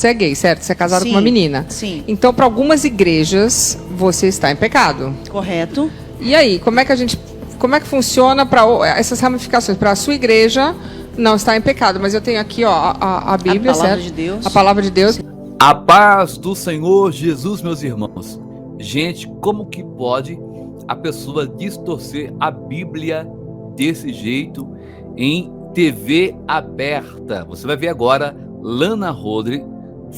Você é gay, certo? Você é casado Sim, com uma menina. sim. Então, para algumas igrejas, você está em pecado. Correto. E aí, como é que funciona para essas ramificações? Para a sua igreja não está em pecado, mas eu tenho aqui, ó, a Bíblia, a palavra certo? de Deus. A palavra de Deus. A paz do Senhor Jesus, meus irmãos. Gente, como que pode a pessoa distorcer a Bíblia desse jeito em TV aberta? Você vai ver agora Lana Rhodes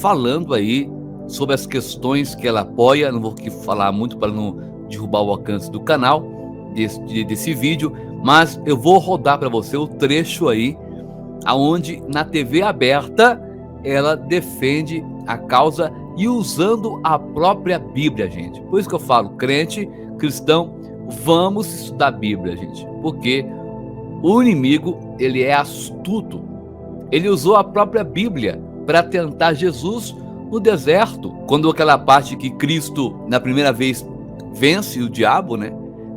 falando aí sobre as questões que ela apoia. Não vou aqui falar muito para não derrubar o alcance do canal desse vídeo, mas eu vou rodar para você o trecho aí aonde na TV aberta ela defende a causa e usando a própria Bíblia, gente. Por isso que eu falo, crente, cristão, vamos estudar a Bíblia, gente, porque o inimigo, ele é astuto. Ele usou a própria Bíblia para tentar Jesus no deserto, quando aquela parte que Cristo, na primeira vez, vence o diabo, né?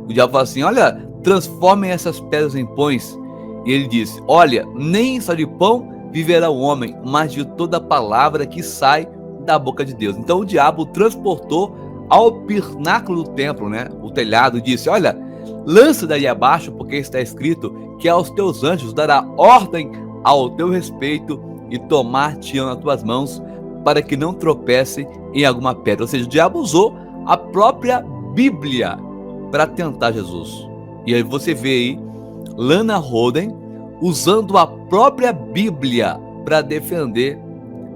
O diabo fala assim, olha, transformem essas pedras em pães. E ele disse, olha, nem só de pão viverá o homem, mas de toda palavra que sai da boca de Deus. Então o diabo transportou ao pináculo do templo, né? O telhado, e disse, olha, lança daí abaixo, porque está escrito que aos teus anjos dará ordem ao teu respeito e tomar-te-ão nas tuas mãos para que não tropece em alguma pedra. Ou seja, o diabo usou a própria Bíblia para tentar Jesus. E aí você vê aí Lana Rhodes usando a própria Bíblia para defender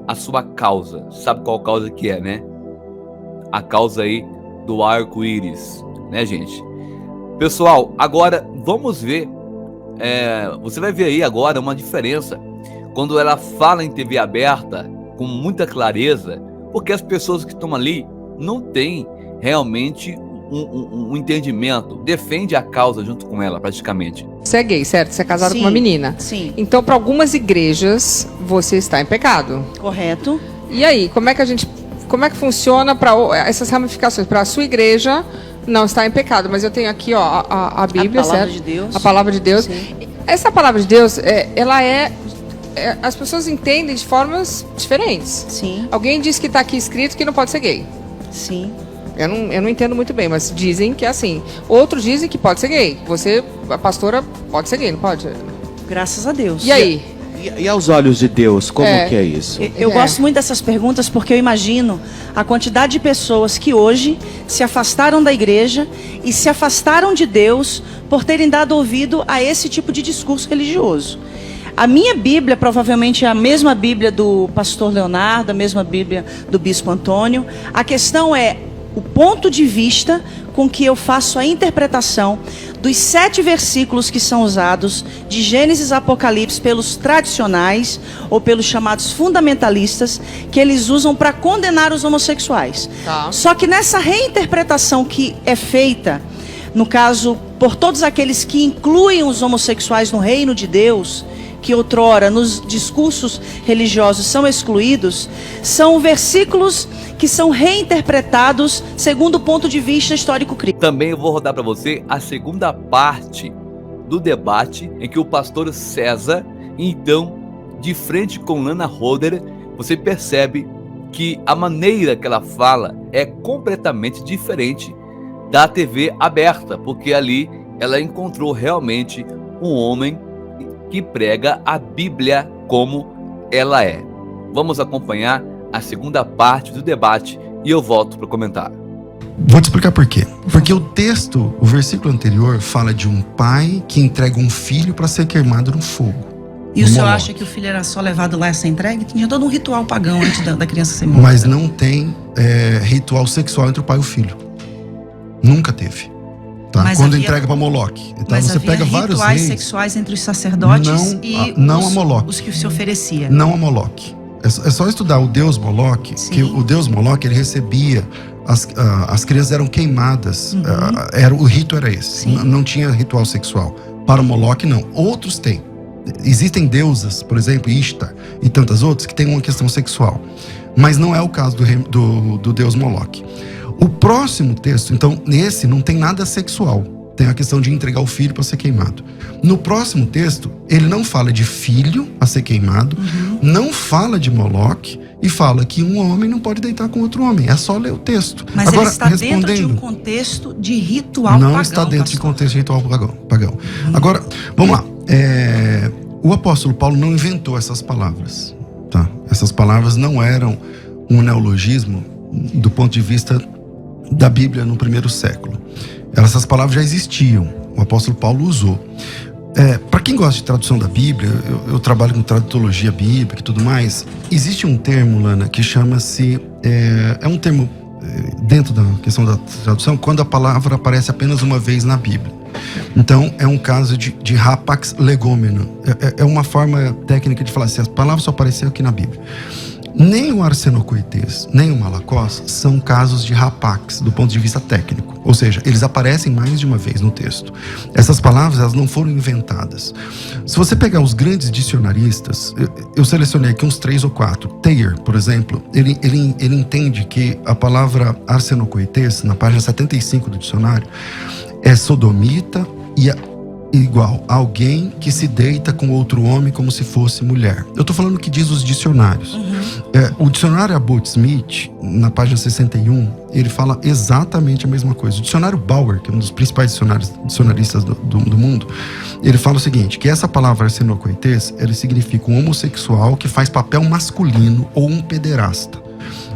a sua causa. Sabe qual causa que é, né? A causa aí do arco-íris, né, gente? Pessoal, agora vamos ver, você vai ver aí agora uma diferença quando ela fala em TV aberta com muita clareza, porque as pessoas que estão ali não têm realmente um entendimento, defende a causa junto com ela praticamente. Você é gay, certo? Você é casado Sim, com uma menina. Sim. Então, para algumas igrejas, você está em pecado. Correto. E aí, como é que funciona para essas ramificações? Para a sua igreja não está em pecado, mas eu tenho aqui, ó, a Bíblia, a palavra certo? de Deus. A palavra de Deus. Sim. Essa palavra de Deus, as pessoas entendem de formas diferentes. Sim. Alguém diz que está aqui escrito que não pode ser gay. Sim. Eu não entendo muito bem, mas dizem que é assim. Outros dizem que pode ser gay. Você, a pastora, pode ser gay, não pode? Graças a Deus. E aí? E aos olhos de Deus, como que é isso? Eu gosto muito dessas perguntas porque eu imagino a quantidade de pessoas que hoje se afastaram da igreja e se afastaram de Deus por terem dado ouvido a esse tipo de discurso religioso. A minha Bíblia, provavelmente é a mesma Bíblia do pastor Leonardo, a mesma Bíblia do bispo Antônio. A questão é o ponto de vista com que eu faço a interpretação dos 7 versículos que são usados de Gênesis a Apocalipse pelos tradicionais ou pelos chamados fundamentalistas, que eles usam para condenar os homossexuais. Tá. Só que nessa reinterpretação que é feita, no caso, por todos aqueles que incluem os homossexuais no reino de Deus, que outrora nos discursos religiosos são excluídos, são versículos que são reinterpretados segundo o ponto de vista histórico crítico. Também eu vou rodar para você a segunda parte do debate em que o pastor César, então, de frente com Lana Rhodes, você percebe que a maneira que ela fala é completamente diferente da TV aberta, porque ali ela encontrou realmente um homem que prega a Bíblia como ela é. Vamos acompanhar a segunda parte do debate e eu volto para comentar. Vou te explicar por quê. Porque o texto, o versículo anterior, fala de um pai que entrega um filho para ser queimado no fogo. E o senhor acha que o filho era só levado lá e ser entregue? Tinha todo um ritual pagão antes da criança ser morta. Mas não tem ritual sexual entre o pai e o filho. Nunca teve. Tá? Mas quando havia, entrega para Moloque. Então mas você havia pega vários rituais reis, sexuais entre os sacerdotes não a Moloque. os que se oferecia. Não a Moloque. É só estudar o deus Moloque, que o deus Moloque, ele recebia, as crianças eram queimadas, o rito era esse, não tinha ritual sexual. Para o Moloque, não. Outros têm. Existem deusas, por exemplo, Ishtar e tantas outras, que têm uma questão sexual. Mas não é o caso do deus Moloque. O próximo texto, então, nesse não tem nada sexual. Tem a questão de entregar o filho para ser queimado. No próximo texto, ele não fala de filho a ser queimado, não fala de Moloque e fala que um homem não pode deitar com outro homem. É só ler o texto. Mas agora, ele está dentro de um contexto de ritual não pagão. Não está dentro de contexto de ritual pagão. Agora, vamos lá. O apóstolo Paulo não inventou essas palavras. Tá? Essas palavras não eram um neologismo do ponto de vista da Bíblia no primeiro século. Essas palavras já existiam. O apóstolo Paulo usou. Para quem gosta de tradução da Bíblia, eu trabalho com tradutologia bíblica e tudo mais. Existe um termo, Lana, que chama-se... É um termo dentro da questão da tradução, quando a palavra aparece apenas uma vez na Bíblia. Então, é um caso de rapax legomena. É uma forma técnica de falar assim, as palavras só apareceram aqui na Bíblia. Nem o arsenocoites, nem o malakos são casos de rapax, do ponto de vista técnico. Ou seja, eles aparecem mais de uma vez no texto. Essas palavras, elas não foram inventadas. Se você pegar os grandes dicionaristas, eu selecionei aqui uns 3 ou 4. Thayer, por exemplo, ele entende que a palavra arsenocoites, na página 75 do dicionário, é sodomita e igual a alguém que se deita com outro homem como se fosse mulher. Eu tô falando o que diz os dicionários. O dicionário Abbott Smith, na página 61, ele fala exatamente a mesma coisa. O dicionário Bauer, que é um dos principais dicionaristas do mundo, ele fala o seguinte, que essa palavra arsenocoites, ele significa um homossexual que faz papel masculino ou um pederasta.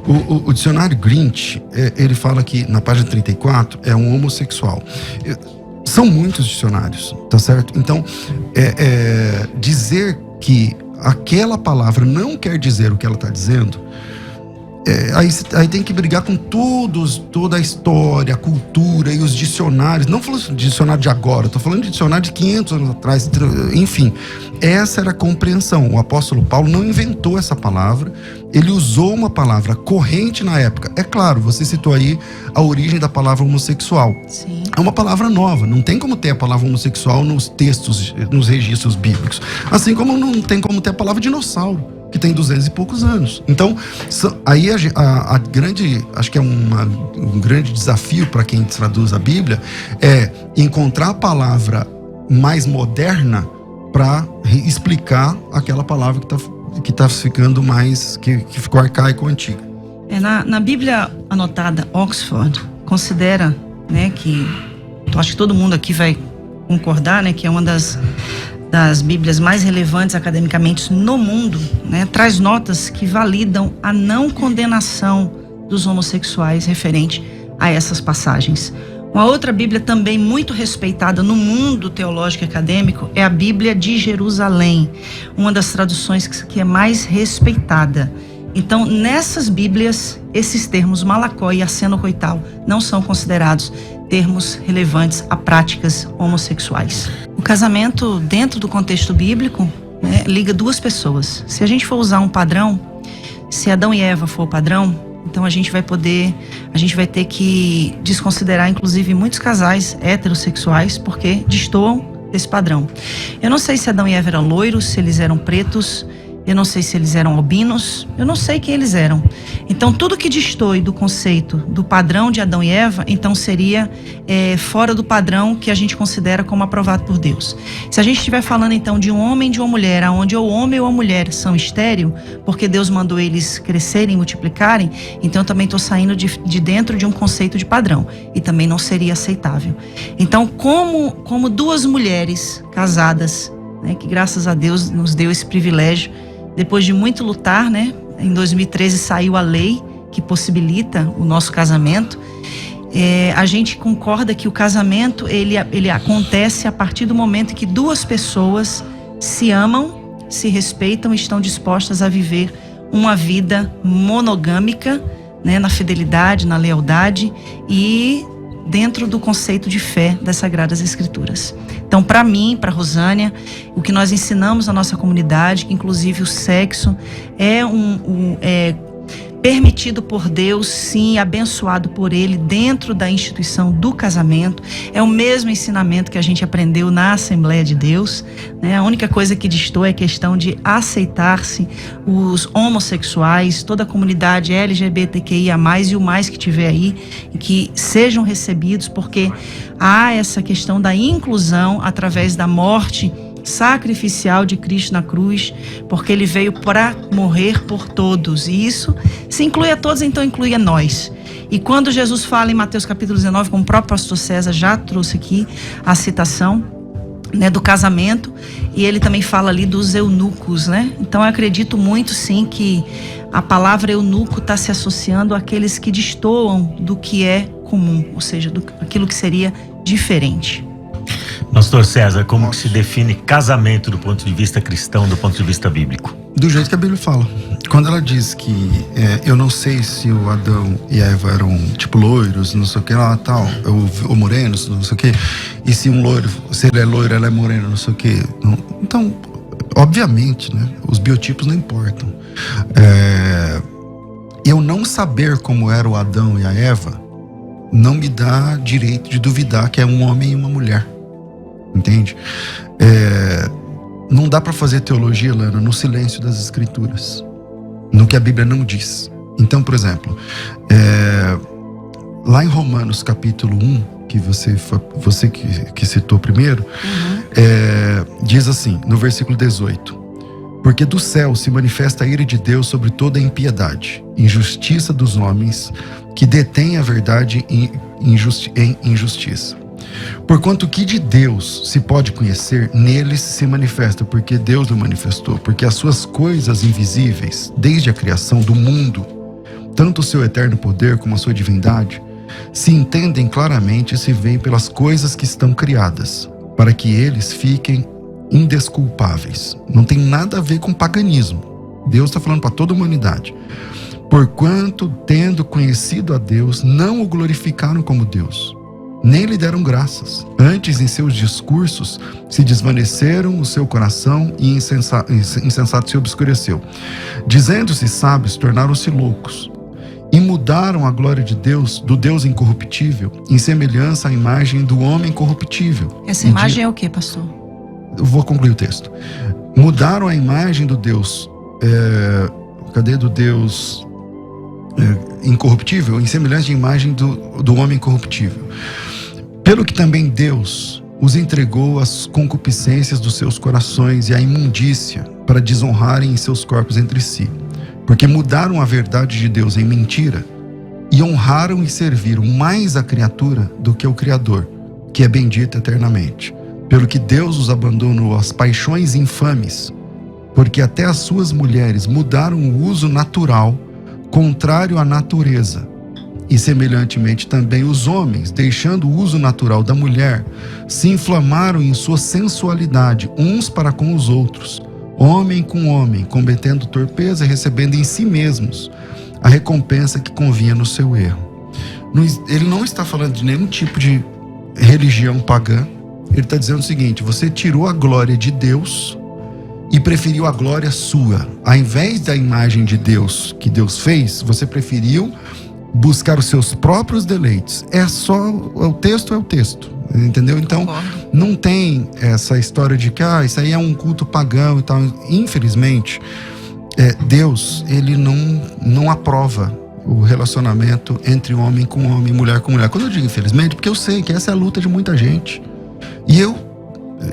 O dicionário Grinch, ele fala que, na página 34, é um homossexual. São muitos dicionários, tá certo? Então, dizer que aquela palavra não quer dizer o que ela está dizendo, aí tem que brigar com toda a história, a cultura e os dicionários. Não falando de dicionário de agora, estou falando de dicionário de 500 anos atrás. Enfim, essa era a compreensão. O apóstolo Paulo não inventou essa palavra, ele usou uma palavra corrente na época. É claro, você citou aí a origem da palavra homossexual. Sim. É uma palavra nova, não tem como ter a palavra homossexual nos textos, nos registros bíblicos. Assim como não tem como ter a palavra dinossauro, que tem 200 e poucos anos. Então, aí a grande, acho que é um grande desafio para quem traduz a Bíblia, é encontrar a palavra mais moderna para explicar aquela palavra que tá ficando mais, que ficou arcaico antigo. Na Bíblia anotada Oxford, considera, né, que eu acho que todo mundo aqui vai concordar, né, que é uma das Bíblias mais relevantes academicamente no mundo, né, traz notas que validam a não condenação dos homossexuais referente a essas passagens. Uma outra Bíblia também muito respeitada no mundo teológico e acadêmico é a Bíblia de Jerusalém, uma das traduções que é mais respeitada. Então, nessas Bíblias, esses termos malakó e arsenocoital não são considerados termos relevantes a práticas homossexuais. O casamento, dentro do contexto bíblico, né, liga duas pessoas. Se a gente for usar um padrão, se Adão e Eva for o padrão, então a gente vai ter que desconsiderar, inclusive, muitos casais heterossexuais, porque destoam desse padrão. Eu não sei se Adão e Eva eram loiros, se eles eram pretos, eu não sei se eles eram albinos, eu não sei quem eles eram. Então, tudo que destoe do conceito, do padrão de Adão e Eva, então seria fora do padrão que a gente considera como aprovado por Deus. Se a gente estiver falando, então, de um homem e de uma mulher, onde o homem ou a mulher são estéril, porque Deus mandou eles crescerem e multiplicarem, então eu também estou saindo de dentro de um conceito de padrão, e também não seria aceitável. Então, como duas mulheres casadas, né, que graças a Deus nos deu esse privilégio, depois de muito lutar, né? Em 2013 saiu a lei que possibilita o nosso casamento. A gente concorda que o casamento ele acontece a partir do momento em que duas pessoas se amam, se respeitam e estão dispostas a viver uma vida monogâmica, né? Na fidelidade, na lealdade e dentro do conceito de fé das Sagradas Escrituras. Então, para mim, para Rosânia, o que nós ensinamos na nossa comunidade, que inclusive o sexo é permitido por Deus, sim, abençoado por Ele dentro da instituição do casamento. É o mesmo ensinamento que a gente aprendeu na Assembleia de Deus, né? A única coisa que destoa é a questão de aceitar-se os homossexuais, toda a comunidade LGBTQIA+, e o mais que tiver aí, e que sejam recebidos, porque há essa questão da inclusão através da morte sacrificial de Cristo na cruz, porque ele veio para morrer por todos. E isso se inclui a todos, então inclui a nós. E quando Jesus fala em Mateus capítulo 19, como o próprio pastor César já trouxe aqui a citação, né, do casamento, e ele também fala ali dos eunucos, né? Então eu acredito muito sim que a palavra eunuco está se associando àqueles que destoam do que é comum, ou seja, aquilo que seria diferente. Pastor César, como que se define casamento do ponto de vista cristão, do ponto de vista bíblico? Do jeito que a Bíblia fala. Quando ela diz que eu não sei se o Adão e a Eva eram tipo loiros, não sei o que lá, tal, ou morenos, não sei o que, e se um loiro, se ele é loiro, ela é morena, não sei o que. Então, obviamente, né, os biotipos não importam. Eu não saber como era o Adão e a Eva não me dá direito de duvidar que é um homem e uma mulher. Entende? Não dá para fazer teologia, Lana, no silêncio das escrituras, no que a Bíblia não diz. Então, por exemplo, lá em Romanos capítulo 1, que você que citou primeiro, diz assim, no versículo 18: porque do céu se manifesta a ira de Deus sobre toda a impiedade, injustiça dos homens que detêm a verdade em injustiça. Porquanto que de Deus se pode conhecer, neles se manifesta, porque Deus o manifestou. Porque as suas coisas invisíveis, desde a criação do mundo, tanto o seu eterno poder como a sua divindade, se entendem claramente e se veem pelas coisas que estão criadas, para que eles fiquem indesculpáveis. Não tem nada a ver com paganismo. Deus está falando para toda a humanidade. Porquanto, tendo conhecido a Deus, não o glorificaram como Deus, nem lhe deram graças. Antes, em seus discursos, se desvaneceram o seu coração e insensato se obscureceu. Dizendo-se sábios, tornaram-se loucos. E mudaram a glória de Deus, do Deus incorruptível, em semelhança à imagem do homem corruptível. Essa imagem é o que, pastor? Eu vou concluir o texto. Mudaram a imagem do Deus... do Deus... incorruptível, em semelhança de imagem do homem corruptível. Pelo que também Deus os entregou às concupiscências dos seus corações e à imundícia, para desonrarem em seus corpos entre si. Porque mudaram a verdade de Deus em mentira, e honraram e serviram mais a criatura do que o Criador, que é bendito eternamente. Pelo que Deus os abandonou às paixões infames, porque até as suas mulheres mudaram o uso natural, contrário à natureza. E semelhantemente também os homens, deixando o uso natural da mulher, se inflamaram em sua sensualidade uns para com os outros, homem com homem, cometendo torpeza e recebendo em si mesmos a recompensa que convinha no seu erro. Ele não está falando de nenhum tipo de religião pagã. Ele está dizendo o seguinte: você tirou a glória de Deus e preferiu a glória sua. Ao invés da imagem de Deus que Deus fez, você preferiu buscar os seus próprios deleites. O texto é o texto, entendeu? Então, não tem essa história de que isso aí é um culto pagão e tal. Infelizmente, Deus, ele não aprova o relacionamento entre homem com homem, mulher com mulher. Quando eu digo infelizmente, porque eu sei que essa é a luta de muita gente. E eu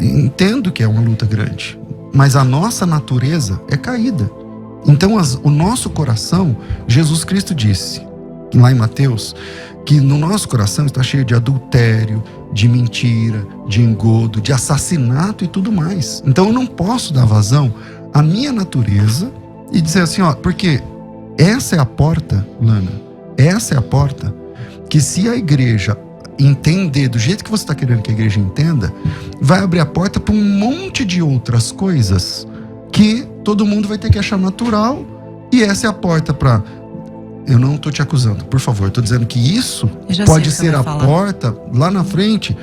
entendo que é uma luta grande. Mas a nossa natureza é caída. Então o nosso coração, Jesus Cristo disse, lá em Mateus, que no nosso coração está cheio de adultério, de mentira, de engodo, de assassinato e tudo mais. Então eu não posso dar vazão à minha natureza e dizer assim, porque essa é a porta, Lana, essa é a porta que, se a igreja entender do jeito que você está querendo que a igreja entenda, vai abrir a porta para um monte de outras coisas que todo mundo vai ter que achar natural. E essa é a porta para... Eu não estou te acusando, por favor. Estou dizendo que isso pode ser a porta lá na frente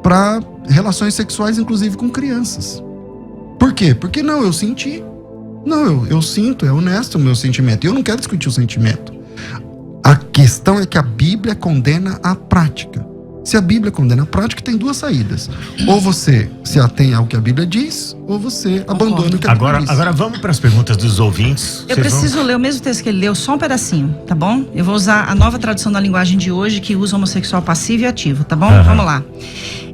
para relações sexuais, inclusive com crianças. Por quê? Porque eu senti. Eu sinto, é honesto o meu sentimento. E eu não quero discutir o sentimento. A questão é que a Bíblia condena a prática. Se a Bíblia condena a prática, tem duas saídas. Ou você se atém ao que a Bíblia diz, ou você abandona o que a Bíblia diz. Agora vamos para as perguntas dos ouvintes. Eu preciso ler o mesmo texto que ele leu, só um pedacinho, tá bom? Eu vou usar a nova tradução da linguagem de hoje, que usa homossexual passivo e ativo, tá bom? Vamos lá.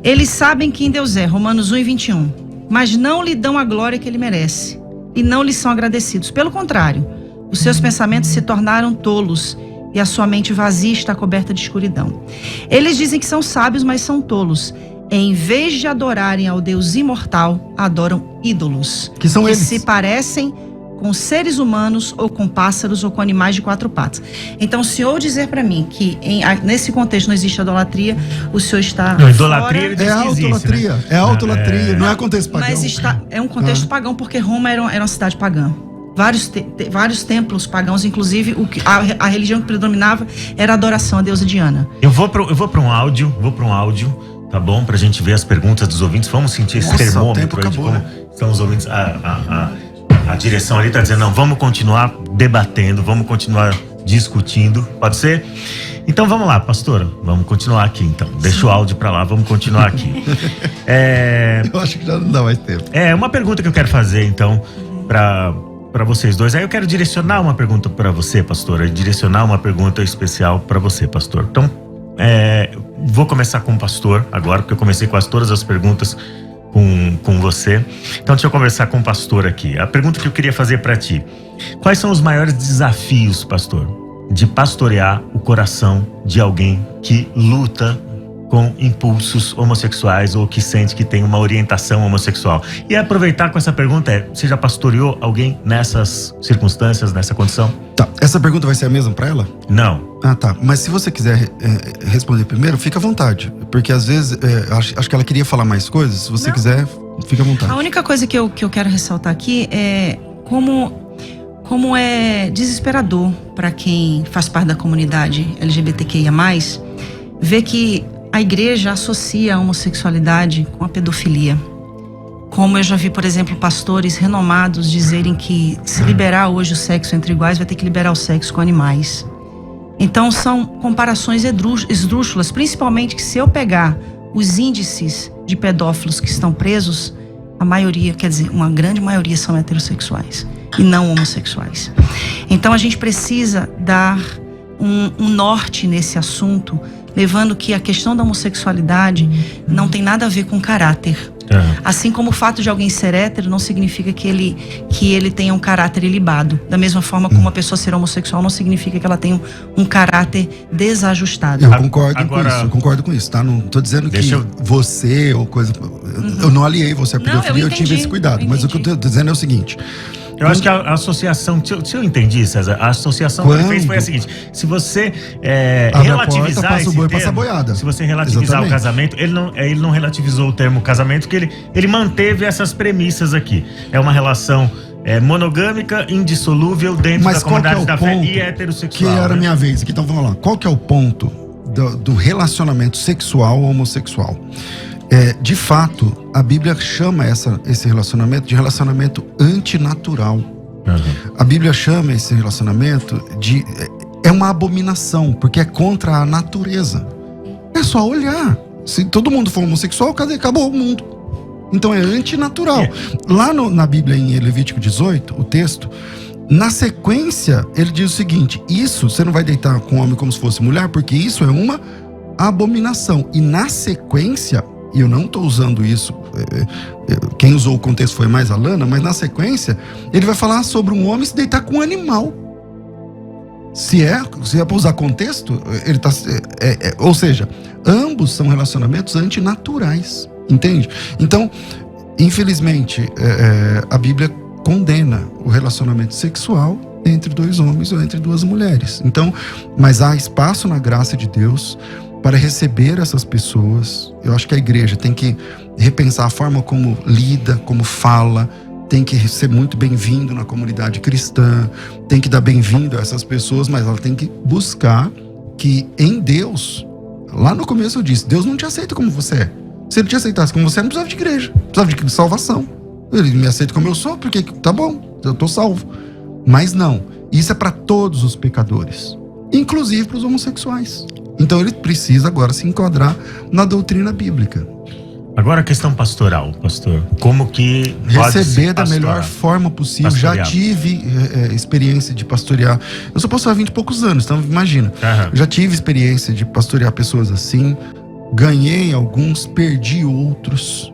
Eles sabem quem Deus é, Romanos 1:21. mas não lhe dão a glória que ele merece, e não lhe são agradecidos. Pelo contrário, os seus pensamentos se tornaram tolos, e a sua mente vazia está coberta de escuridão. Eles dizem que são sábios, mas são tolos. Em vez de adorarem ao Deus imortal, adoram ídolos. Que são eles. Se parecem com seres humanos, ou com pássaros, ou com animais de 4 patas. Então, o senhor dizer para mim que nesse contexto não existe idolatria, o senhor está Não, idolatria fora... ele diz É que existe, autolatria, né? é autolatria, não é contexto pagão. Mas é um contexto pagão, porque Roma era uma cidade pagã. Vários templos pagãos, inclusive a religião que predominava era a adoração à deusa Diana. Eu vou para um áudio, tá bom? Pra gente ver as perguntas dos ouvintes. Vamos sentir esse termômetro aí de como estão os ouvintes. A direção ali tá dizendo, não, vamos continuar debatendo, vamos continuar discutindo, pode ser? Então vamos lá, pastora, vamos continuar aqui então. Deixa o áudio pra lá, vamos continuar aqui. Eu acho que já não dá mais tempo. Uma pergunta que eu quero fazer então para vocês dois. Aí eu quero direcionar uma pergunta para você, pastora, direcionar uma pergunta especial para você, pastor. Então, vou começar com o pastor agora, porque eu comecei quase todas as perguntas com você. Então, deixa eu conversar com o pastor aqui. A pergunta que eu queria fazer para ti: quais são os maiores desafios, pastor, de pastorear o coração de alguém que luta com impulsos homossexuais ou que sente que tem uma orientação homossexual? E aproveitar com essa pergunta você já pastoreou alguém nessas circunstâncias, nessa condição? Tá, essa pergunta vai ser a mesma para ela? Não. Ah, tá. Mas se você quiser responder primeiro, fica à vontade. Porque às vezes, acho que ela queria falar mais coisas. Se você quiser, fica à vontade. A única coisa que eu quero ressaltar aqui é como é desesperador para quem faz parte da comunidade LGBTQIA+, ver que a igreja associa a homossexualidade com a pedofilia. Como eu já vi, por exemplo, pastores renomados dizerem que se liberar hoje o sexo entre iguais, vai ter que liberar o sexo com animais. Então são comparações esdrúxulas, principalmente que se eu pegar os índices de pedófilos que estão presos, a maioria, quer dizer, uma grande maioria são heterossexuais e não homossexuais. Então a gente precisa dar um norte nesse assunto, levando que a questão da homossexualidade não tem nada a ver com caráter. Assim como o fato de alguém ser hétero não significa que ele tenha um caráter ilibado. Da mesma forma como uma pessoa ser homossexual não significa que ela tenha um caráter desajustado. Eu concordo com isso, tá? Não tô dizendo que você ou coisa... Eu não aliei você à pedofilia, eu tive esse cuidado. Mas o que eu tô dizendo é o seguinte... Eu acho que a associação, se eu entendi, César, a associação que ele fez foi a seguinte: se você relativizar esse termo, se você relativizar o casamento, ele não relativizou o termo casamento, porque ele manteve essas premissas aqui. É uma relação monogâmica, indissolúvel dentro da comunidade da fé e heterossexual. Que era a minha vez aqui, então vamos lá. Qual que é o ponto do relacionamento sexual ou homossexual? De fato, a Bíblia chama esse relacionamento de relacionamento antinatural. A Bíblia chama esse relacionamento de... É uma abominação, porque é contra a natureza. É só olhar. Se todo mundo for homossexual, acabou o mundo. Então é antinatural. Lá na Bíblia, em Levítico 18, o texto, na sequência, ele diz o seguinte: isso, você não vai deitar com homem como se fosse mulher, porque isso é uma abominação. E na sequência... E eu não estou usando isso, quem usou o contexto foi mais a Lana, mas na sequência ele vai falar sobre um homem se deitar com um animal. Se é para usar contexto, ele tá, ou seja, ambos são relacionamentos antinaturais, entende? Então, infelizmente, a Bíblia condena o relacionamento sexual entre 2 homens ou entre 2 mulheres. Então, mas há espaço na graça de Deus para receber essas pessoas. Eu acho que a igreja tem que repensar a forma como lida, como fala, tem que ser muito bem-vindo na comunidade cristã, tem que dar bem-vindo a essas pessoas, mas ela tem que buscar que em Deus, lá no começo eu disse, Deus não te aceita como você é. Se ele te aceitasse como você é, não precisava de igreja, precisava de salvação. Ele me aceita como eu sou, porque tá bom, eu tô salvo. Mas não, isso é para todos os pecadores, inclusive para os homossexuais. Então ele precisa agora se enquadrar na doutrina bíblica. Agora a questão pastoral, pastor. Como que receber da melhor forma possível. Já tive experiência de pastorear. Eu sou pastor há 20 e poucos anos, então imagina. Já tive experiência de pastorear pessoas assim. Ganhei alguns, perdi outros.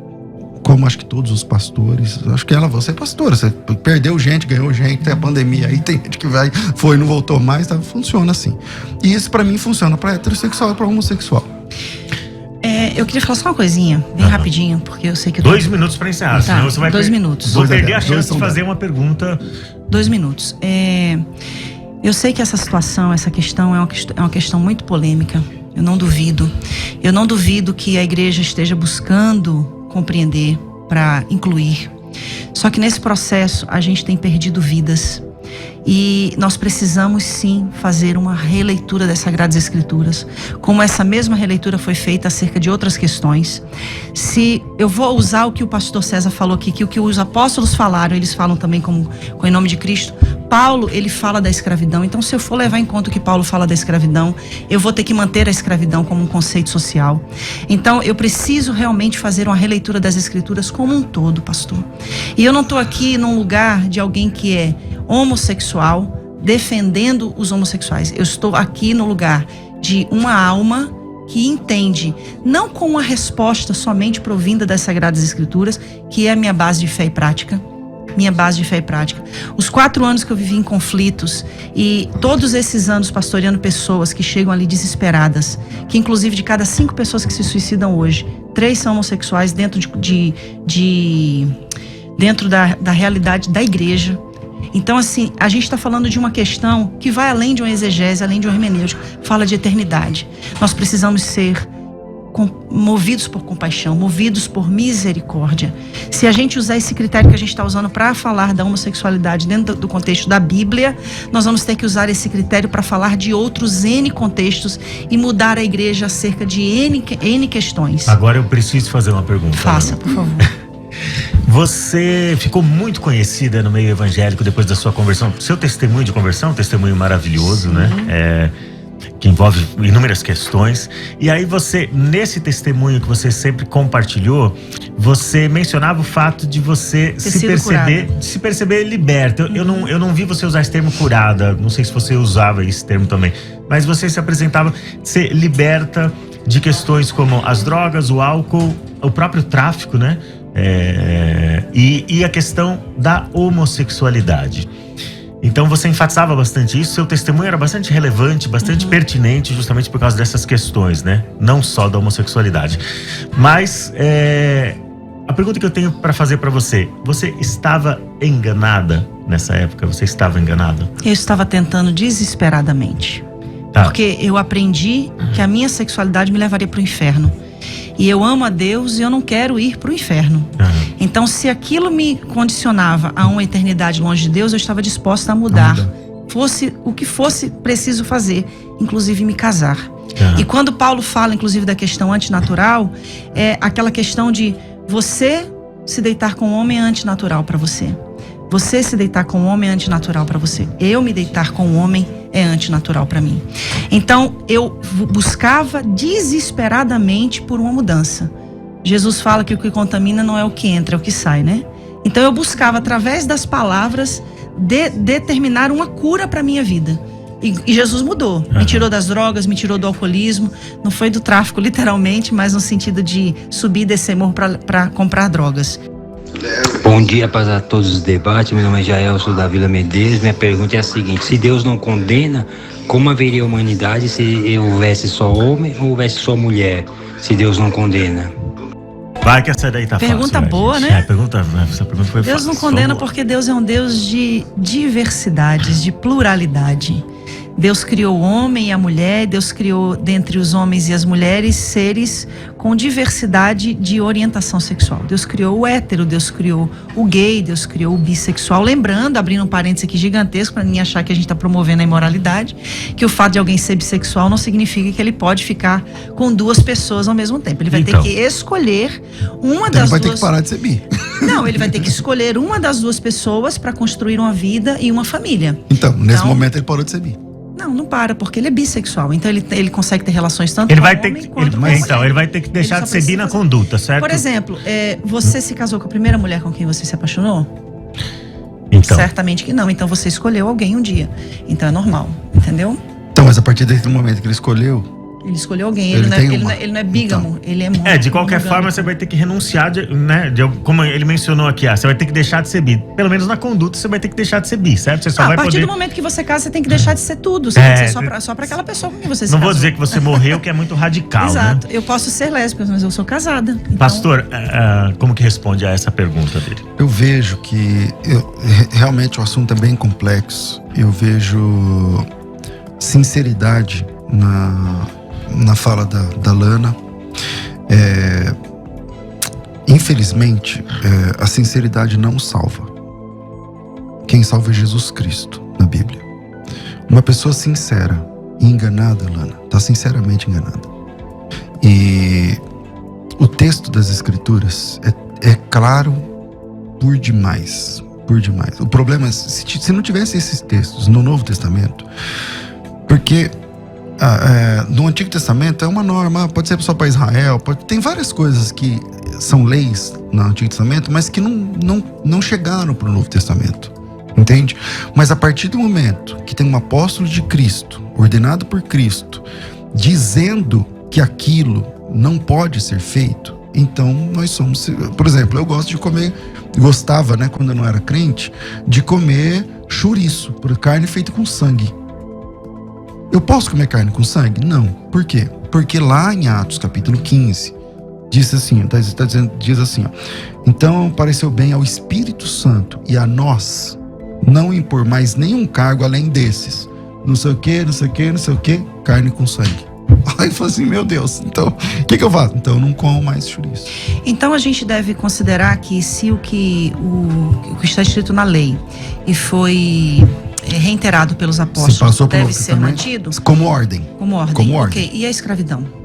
como acho que todos os pastores, acho que você é pastora, você perdeu gente, ganhou gente, tem a pandemia aí, tem gente que foi e não voltou mais, tá? Funciona assim. E isso pra mim funciona pra heterossexual e pra homossexual. Eu queria falar só uma coisinha, bem rapidinho, porque eu sei que... 2 minutos para encerrar, senão você vai... 2 minutos. Vou perder a chance de fazer uma pergunta. 2 minutos. Eu sei que essa situação, essa questão é uma questão muito polêmica. Eu não duvido. Eu não duvido que a igreja esteja buscando compreender para incluir. Só que nesse processo a gente tem perdido vidas. E nós precisamos sim fazer uma releitura das Sagradas Escrituras, como essa mesma releitura foi feita acerca de outras questões. Se eu vou usar o que o pastor César falou aqui, que o que os apóstolos falaram, eles falam também com em nome de Cristo. Paulo, ele fala da escravidão. Então, se eu for levar em conta o que Paulo fala da escravidão, eu vou ter que manter a escravidão como um conceito social. Então, eu preciso realmente fazer uma releitura das Escrituras como um todo, pastor. E eu não estou aqui num lugar de alguém que é homossexual, defendendo os homossexuais. Eu estou aqui no lugar de uma alma que entende, não com uma resposta somente provinda das Sagradas Escrituras, que é a minha base de fé e prática. Minha base de fé e prática. Os 4 anos que eu vivi em conflitos e todos esses anos pastoreando pessoas que chegam ali desesperadas, que inclusive de cada 5 pessoas que se suicidam hoje, 3 são homossexuais dentro dentro da realidade da igreja. Então, assim, a gente está falando de uma questão que vai além de uma exegese, além de uma hermenêutica, fala de eternidade. Nós precisamos ser movidos por compaixão, movidos por misericórdia. Se a gente usar esse critério que a gente está usando para falar da homossexualidade dentro do contexto da Bíblia, nós vamos ter que usar esse critério para falar de outros N contextos e mudar a igreja acerca de N questões. Agora eu preciso fazer uma pergunta. Faça, por favor. Você ficou muito conhecida no meio evangélico depois da sua conversão. Seu testemunho de conversão, um testemunho maravilhoso, né? Que envolve inúmeras questões. E aí você, nesse testemunho que você sempre compartilhou, você mencionava o fato de você se perceber liberta. Eu não vi você usar esse termo curada, não sei se você usava esse termo também, mas você se apresentava ser liberta de questões como as drogas, o álcool, o próprio tráfico, né? E a questão da homossexualidade. Então você enfatizava bastante isso, seu testemunho era bastante relevante, bastante pertinente, justamente por causa dessas questões, né? Não só da homossexualidade. Mas a pergunta que eu tenho para fazer para você estava enganada nessa época? Você estava enganada? Eu estava tentando desesperadamente. Tá. Porque eu aprendi que a minha sexualidade me levaria para o inferno. E eu amo a Deus e eu não quero ir para o inferno. Então, se aquilo me condicionava a uma eternidade longe de Deus, eu estava disposta a mudar. Fosse o que fosse preciso fazer, inclusive me casar. E quando Paulo fala, inclusive, da questão antinatural, é aquela questão de você se deitar com um homem é antinatural para você. Você se deitar com um homem é antinatural para você. Eu me deitar com um homem é antinatural para mim. Então, eu buscava desesperadamente por uma mudança. Jesus fala que o que contamina não é o que entra, é o que sai, né? Então, eu buscava, através das palavras, determinar uma cura para minha vida. E Jesus mudou. Me tirou das drogas, me tirou do alcoolismo. Não foi do tráfico, literalmente, mas no sentido de subir e descer morro para comprar drogas. Bom dia para todos os debates. Meu nome é Jael, sou da Vila Medeiros. Minha pergunta é a seguinte: se Deus não condena, como haveria humanidade se houvesse só homem ou houvesse só mulher? Se Deus não condena. Vai que essa daí tá fácil. Pergunta boa, gente. né? Essa pergunta foi Deus fácil. não condena porque Deus é um Deus de diversidades, de pluralidade. Deus criou o homem e a mulher, Deus criou dentre os homens e as mulheres seres com diversidade de orientação sexual. Deus criou o hétero, Deus criou o gay, Deus criou o bissexual. Lembrando, abrindo um parênteses aqui gigantesco para ninguém achar que a gente está promovendo a imoralidade, que o fato de alguém ser bissexual não significa que ele pode ficar com 2 pessoas ao mesmo tempo. Ele vai ter que escolher uma das duas. Ele vai ter que parar de ser bi. Não, ele vai ter que escolher uma das 2 pessoas para construir uma vida e uma família. Então, nesse momento ele parou de ser bi. Não para, porque ele é bissexual. Então ele consegue ter relações tanto ele com vai o ter homem que, quanto com então, ele vai ter que deixar de ser bi na conduta, certo? Por exemplo, você se casou com a primeira mulher com quem você se apaixonou? Então. Certamente que não. Então você escolheu alguém um dia. Então é normal, entendeu? Então, mas a partir desse momento que ele escolheu, Ele escolheu alguém, Ele ele tem não uma. é bígamo, ele é De qualquer monogâmico. forma, você vai ter que renunciar, como ele mencionou aqui, você vai ter que deixar de ser bi. Pelo menos na conduta, você vai ter que deixar de ser bi, certo? Você só A vai partir poder... do momento que você casa, você tem que deixar de ser tudo. Você tem que ser só pra aquela pessoa com quem você se Não vou casou. dizer que você morreu, que é muito radical, Exato. né? Eu posso ser lésbica, mas eu sou casada. Então, Pastor, como que responde a essa pergunta dele? Eu vejo que realmente o assunto é bem complexo. Eu vejo sinceridade na fala da Lana. Infelizmente, a sinceridade não salva. Quem salva é Jesus Cristo na Bíblia. Uma pessoa sincera e enganada, Lana, está sinceramente enganada. E o texto das Escrituras é claro por demais. Por demais. O problema é se não tivesse esses textos no Novo Testamento, porque no Antigo Testamento é uma norma, pode ser só para Israel, tem várias coisas que são leis no Antigo Testamento, mas que não chegaram para o Novo Testamento, entende? Mas a partir do momento que tem um apóstolo de Cristo, ordenado por Cristo, dizendo que aquilo não pode ser feito, então nós somos... Por exemplo, eu gosto de comer, gostava, né, quando eu não era crente, de comer chouriço, por carne feita com sangue. Eu posso comer carne com sangue? Não. Por quê? Porque lá em Atos capítulo 15, diz assim, diz assim, ó, então pareceu bem ao Espírito Santo e a nós não impor mais nenhum cargo além desses. Não sei o que, não sei o que, não sei o que, carne com sangue. Aí eu falei assim, meu Deus, então, o que eu faço? Então eu não como mais chouriço. Então a gente deve considerar que se o que está escrito na lei e foi reiterado pelos Se apóstolos passou pelo deve Novo ser Testamento, mantido como ordem. como ordem. Como ordem. Ok, e a escravidão?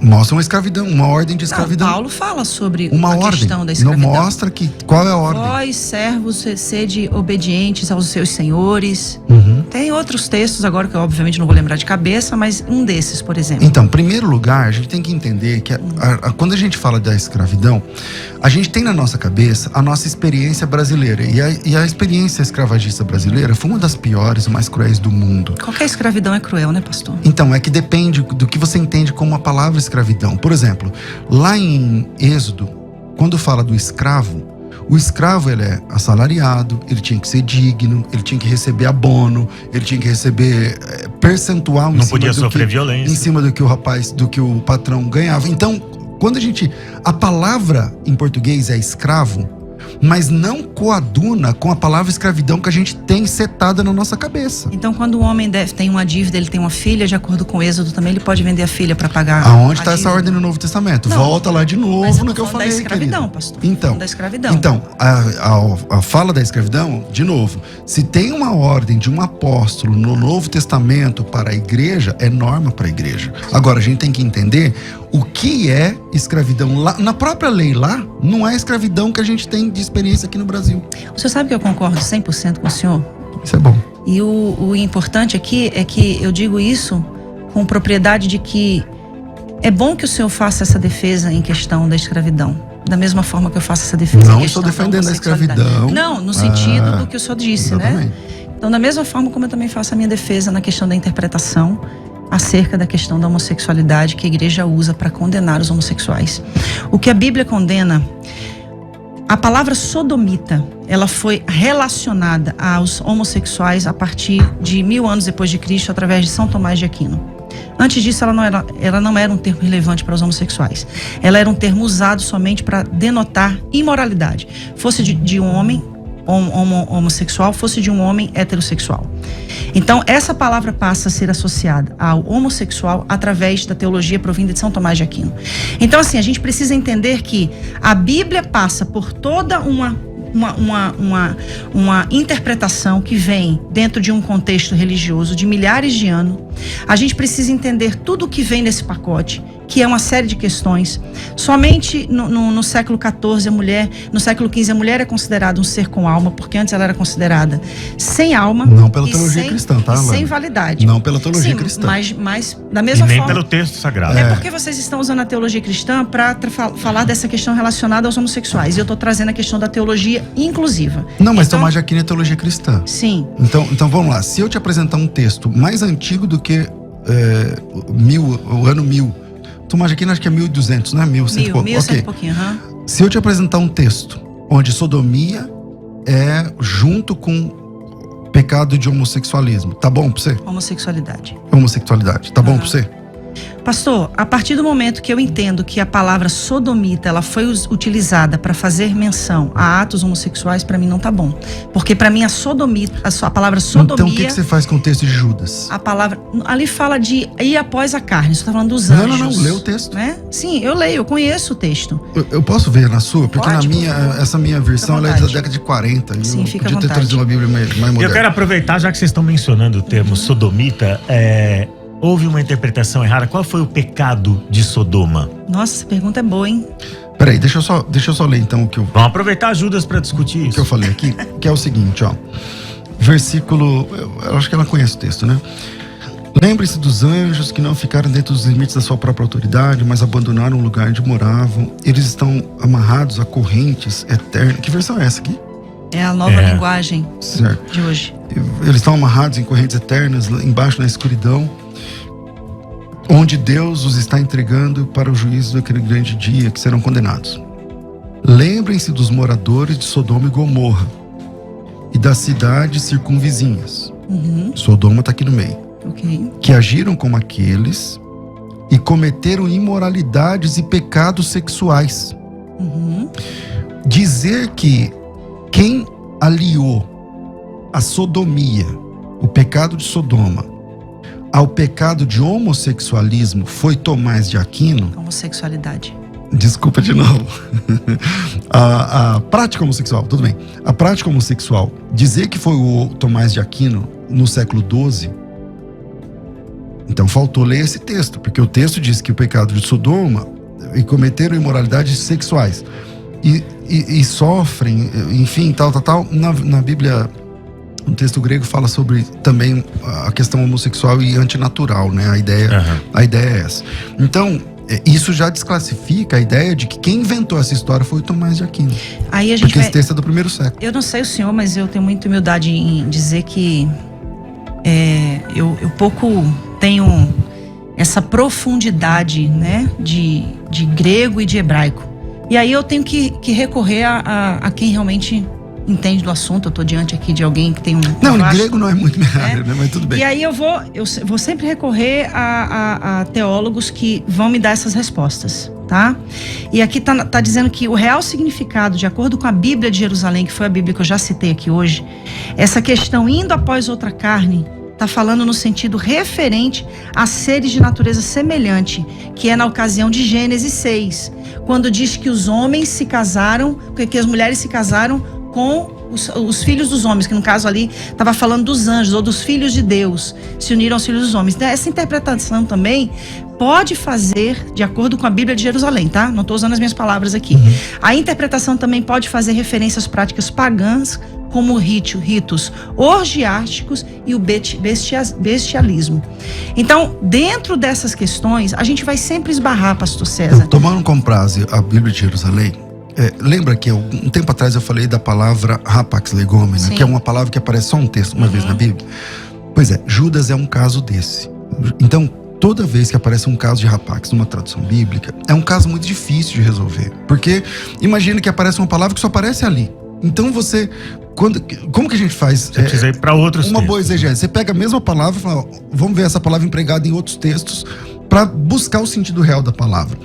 Mostra uma escravidão, uma ordem de Não, escravidão. Paulo fala sobre Uma a ordem. questão da Não escravidão. mostra qual é a ordem. Vós, servos, sede obedientes aos seus senhores. Uhum. Tem outros textos agora que eu obviamente não vou lembrar de cabeça, mas um desses, por exemplo. Então, em primeiro lugar, a gente tem que entender que quando a gente fala da escravidão, a gente tem na nossa cabeça a nossa experiência brasileira. E a experiência escravagista brasileira foi uma das piores e mais cruéis do mundo. Qualquer escravidão é cruel, né, pastor? Então, é que depende do que você entende como a palavra escravidão. Por exemplo, lá em Êxodo, quando fala do escravo, o escravo ele é assalariado, ele tinha que ser digno, ele tinha que receber abono, ele tinha que receber percentual Não podia sofrer violência. em cima do que o patrão ganhava. Então, quando a palavra em português é escravo, mas não coaduna com a palavra escravidão que a gente tem setada na nossa cabeça. Então, quando o homem tem uma dívida, ele tem uma filha, de acordo com o Êxodo, também ele pode vender a filha para pagar. Aonde a está essa dívida. ordem no Novo Testamento? Não, Volta lá de Mas novo no que eu tô falando falei, da escravidão, querido. pastor. Então, Da escravidão. Então, a fala da escravidão, de novo, se tem uma ordem de um apóstolo no Novo Testamento para a igreja, é norma para a igreja. Agora, a gente tem que entender o que é escravidão. Lá, na própria lei lá, não é a escravidão que a gente tem de experiência aqui no Brasil. O senhor sabe que eu concordo 100% com o senhor? Isso é bom. E o importante aqui é que eu digo isso com propriedade de que é bom que o senhor faça essa defesa em questão da escravidão. Da mesma forma que eu faço essa defesa Não em questão estou defendendo da a homossexualidade. escravidão. Não, no sentido do que o senhor disse, né? Exatamente. Então, da mesma forma como eu também faço a minha defesa na questão da interpretação acerca da questão da homossexualidade que a igreja usa para condenar os homossexuais. O que a Bíblia condena, a palavra sodomita, ela foi relacionada aos homossexuais a partir de 1000 anos depois de Cristo, através de São Tomás de Aquino. Antes disso, ela não era um termo relevante para os homossexuais. Ela era um termo usado somente para denotar imoralidade. Fosse de um homem homossexual, fosse de um homem heterossexual. Então, essa palavra passa a ser associada ao homossexual através da teologia provinda de São Tomás de Aquino. Então, assim, a gente precisa entender que a Bíblia passa por toda uma interpretação que vem dentro de um contexto religioso de milhares de anos. A gente precisa entender tudo o que vem nesse pacote, que é uma série de questões. Somente no século XIV, no século XV, a mulher é considerada um ser com alma, porque antes ela era considerada sem alma. Não pela teologia cristã, tá, e sem Lana? validade. Não pela teologia Sim, cristã. mas da E mesma nem forma... pelo texto sagrado. É porque vocês estão usando a teologia cristã para falar dessa questão relacionada aos homossexuais. E eu estou trazendo a questão da teologia inclusiva. Não, mas Então, Tomás de Aquino é teologia cristã. sim. Então vamos lá. Se eu te apresentar um texto mais antigo do que o ano 1000. Tomás de Aquino acho que é 1200, não é 1100 e pouco. 1100 Ok. e pouquinho, aham. Se eu te apresentar um texto onde sodomia é junto com pecado de homossexualismo, tá bom pra você? Homossexualidade. Homossexualidade, tá bom pra você? Pastor, a partir do momento que eu entendo que a palavra sodomita ela foi utilizada para fazer menção a atos homossexuais, para mim não tá bom. Porque para mim a palavra sodomia... Então o que você faz com o texto de Judas? A palavra... Ali fala de ir após a carne. Você tá falando dos Não, anjos. não, lê o texto. Né? Sim, eu leio, eu conheço o texto. Eu posso ver na sua? Porque Pode, na minha, por favor. essa minha versão Fica à ela é da vontade. década de 40. Sim, eu fica à podia ter vontade. trazido uma Bíblia mais moderna. Eu quero aproveitar, já que vocês estão mencionando o termo sodomita, houve uma interpretação errada. Qual foi o pecado de Sodoma? Nossa, essa pergunta é boa, hein? Peraí, deixa eu só ler então o que Vamos aproveitar Judas para discutir que isso. eu falei aqui, que é o seguinte, ó. Versículo, eu acho que ela conhece o texto, né? Lembre-se dos anjos que não ficaram dentro dos limites da sua própria autoridade, mas abandonaram o lugar onde moravam. Eles estão amarrados a correntes eternas. Que versão é essa aqui? É a nova linguagem Certo. de hoje. Eles estão amarrados em correntes eternas, embaixo na escuridão, onde Deus os está entregando para o juízo daquele grande dia, que serão condenados. Lembrem-se dos moradores de Sodoma e Gomorra e das cidades circunvizinhas. Sodoma está aqui no meio. Ok. Que agiram como aqueles e cometeram imoralidades e pecados sexuais. Dizer que quem aliou a sodomia, o pecado de Sodoma, ao pecado de homossexualismo foi Tomás de Aquino. Homossexualidade. Desculpa de novo. A prática homossexual, tudo bem. A prática homossexual, dizer que foi o Tomás de Aquino no século XII, então faltou ler esse texto, porque o texto diz que o pecado de Sodoma e cometeram imoralidades sexuais e sofrem, enfim, tal. Na Bíblia, o texto grego fala sobre também a questão homossexual e antinatural, né? A ideia é essa. Então, isso já desclassifica a ideia de que quem inventou essa história foi o Tomás de Aquino. Aí a gente porque esse texto é do primeiro século. Eu não sei o senhor, mas eu tenho muita humildade em dizer que eu pouco tenho essa profundidade, né, de grego e de hebraico. E aí eu tenho que recorrer a quem realmente entende do assunto. Eu estou diante aqui de alguém que tem um... Não, em grego não é muito minha área, né? Mas tudo bem. E aí eu vou sempre recorrer a teólogos que vão me dar essas respostas, tá? E aqui tá dizendo que o real significado, de acordo com a Bíblia de Jerusalém, que foi a Bíblia que eu já citei aqui hoje, essa questão indo após outra carne, tá falando no sentido referente a seres de natureza semelhante, que é na ocasião de Gênesis 6, quando diz que os homens se casaram, que as mulheres se casaram com os filhos dos homens, que no caso ali estava falando dos anjos ou dos filhos de Deus, se uniram aos filhos dos homens. Então, essa interpretação também pode fazer, de acordo com a Bíblia de Jerusalém, tá? Não estou usando as minhas palavras aqui. A interpretação também pode fazer referência às práticas pagãs, como ritos orgiásticos e o bestialismo. Então, dentro dessas questões, a gente vai sempre esbarrar, pastor César. Tomando como base a Bíblia de Jerusalém, lembra que um tempo atrás eu falei da palavra rapax legomena, Sim. que é uma palavra que aparece só um texto uma vez na Bíblia? Pois é, Judas é um caso desse. Então, toda vez que aparece um caso de rapax numa tradução bíblica, é um caso muito difícil de resolver. Porque imagina que aparece uma palavra que só aparece ali. Então como que a gente faz? Você precisa ir para outros uma textos. boa exegese. Você pega a mesma palavra e fala, vamos ver essa palavra empregada em outros textos para buscar o sentido real da palavra.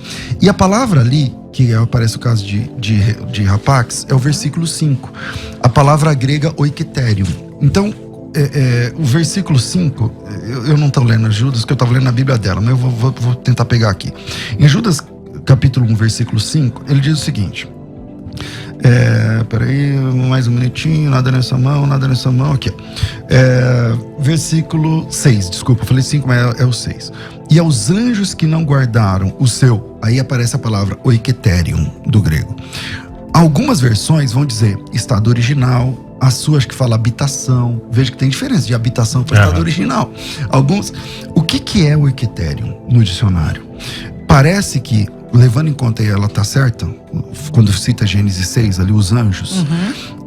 E a palavra ali, que aparece o caso de rapax, é o versículo 5. A palavra grega oiketerium. Então, o versículo 5, eu não estou lendo Judas, porque eu estava lendo na Bíblia dela, mas eu vou tentar pegar aqui. Em Judas, capítulo 1, versículo 5, ele diz o seguinte... peraí, mais um minutinho, nada nessa mão, aqui. Versículo 6, desculpa, eu falei 5, mas é o 6. E aos anjos que não guardaram o seu, aí aparece a palavra oiketerium, do grego. Algumas versões vão dizer estado original, a sua acho que fala habitação, veja que tem diferença de habitação para estado original. O que é o oiketerium no dicionário? Parece que, levando em conta, e ela tá certa, quando cita Gênesis 6, ali os anjos,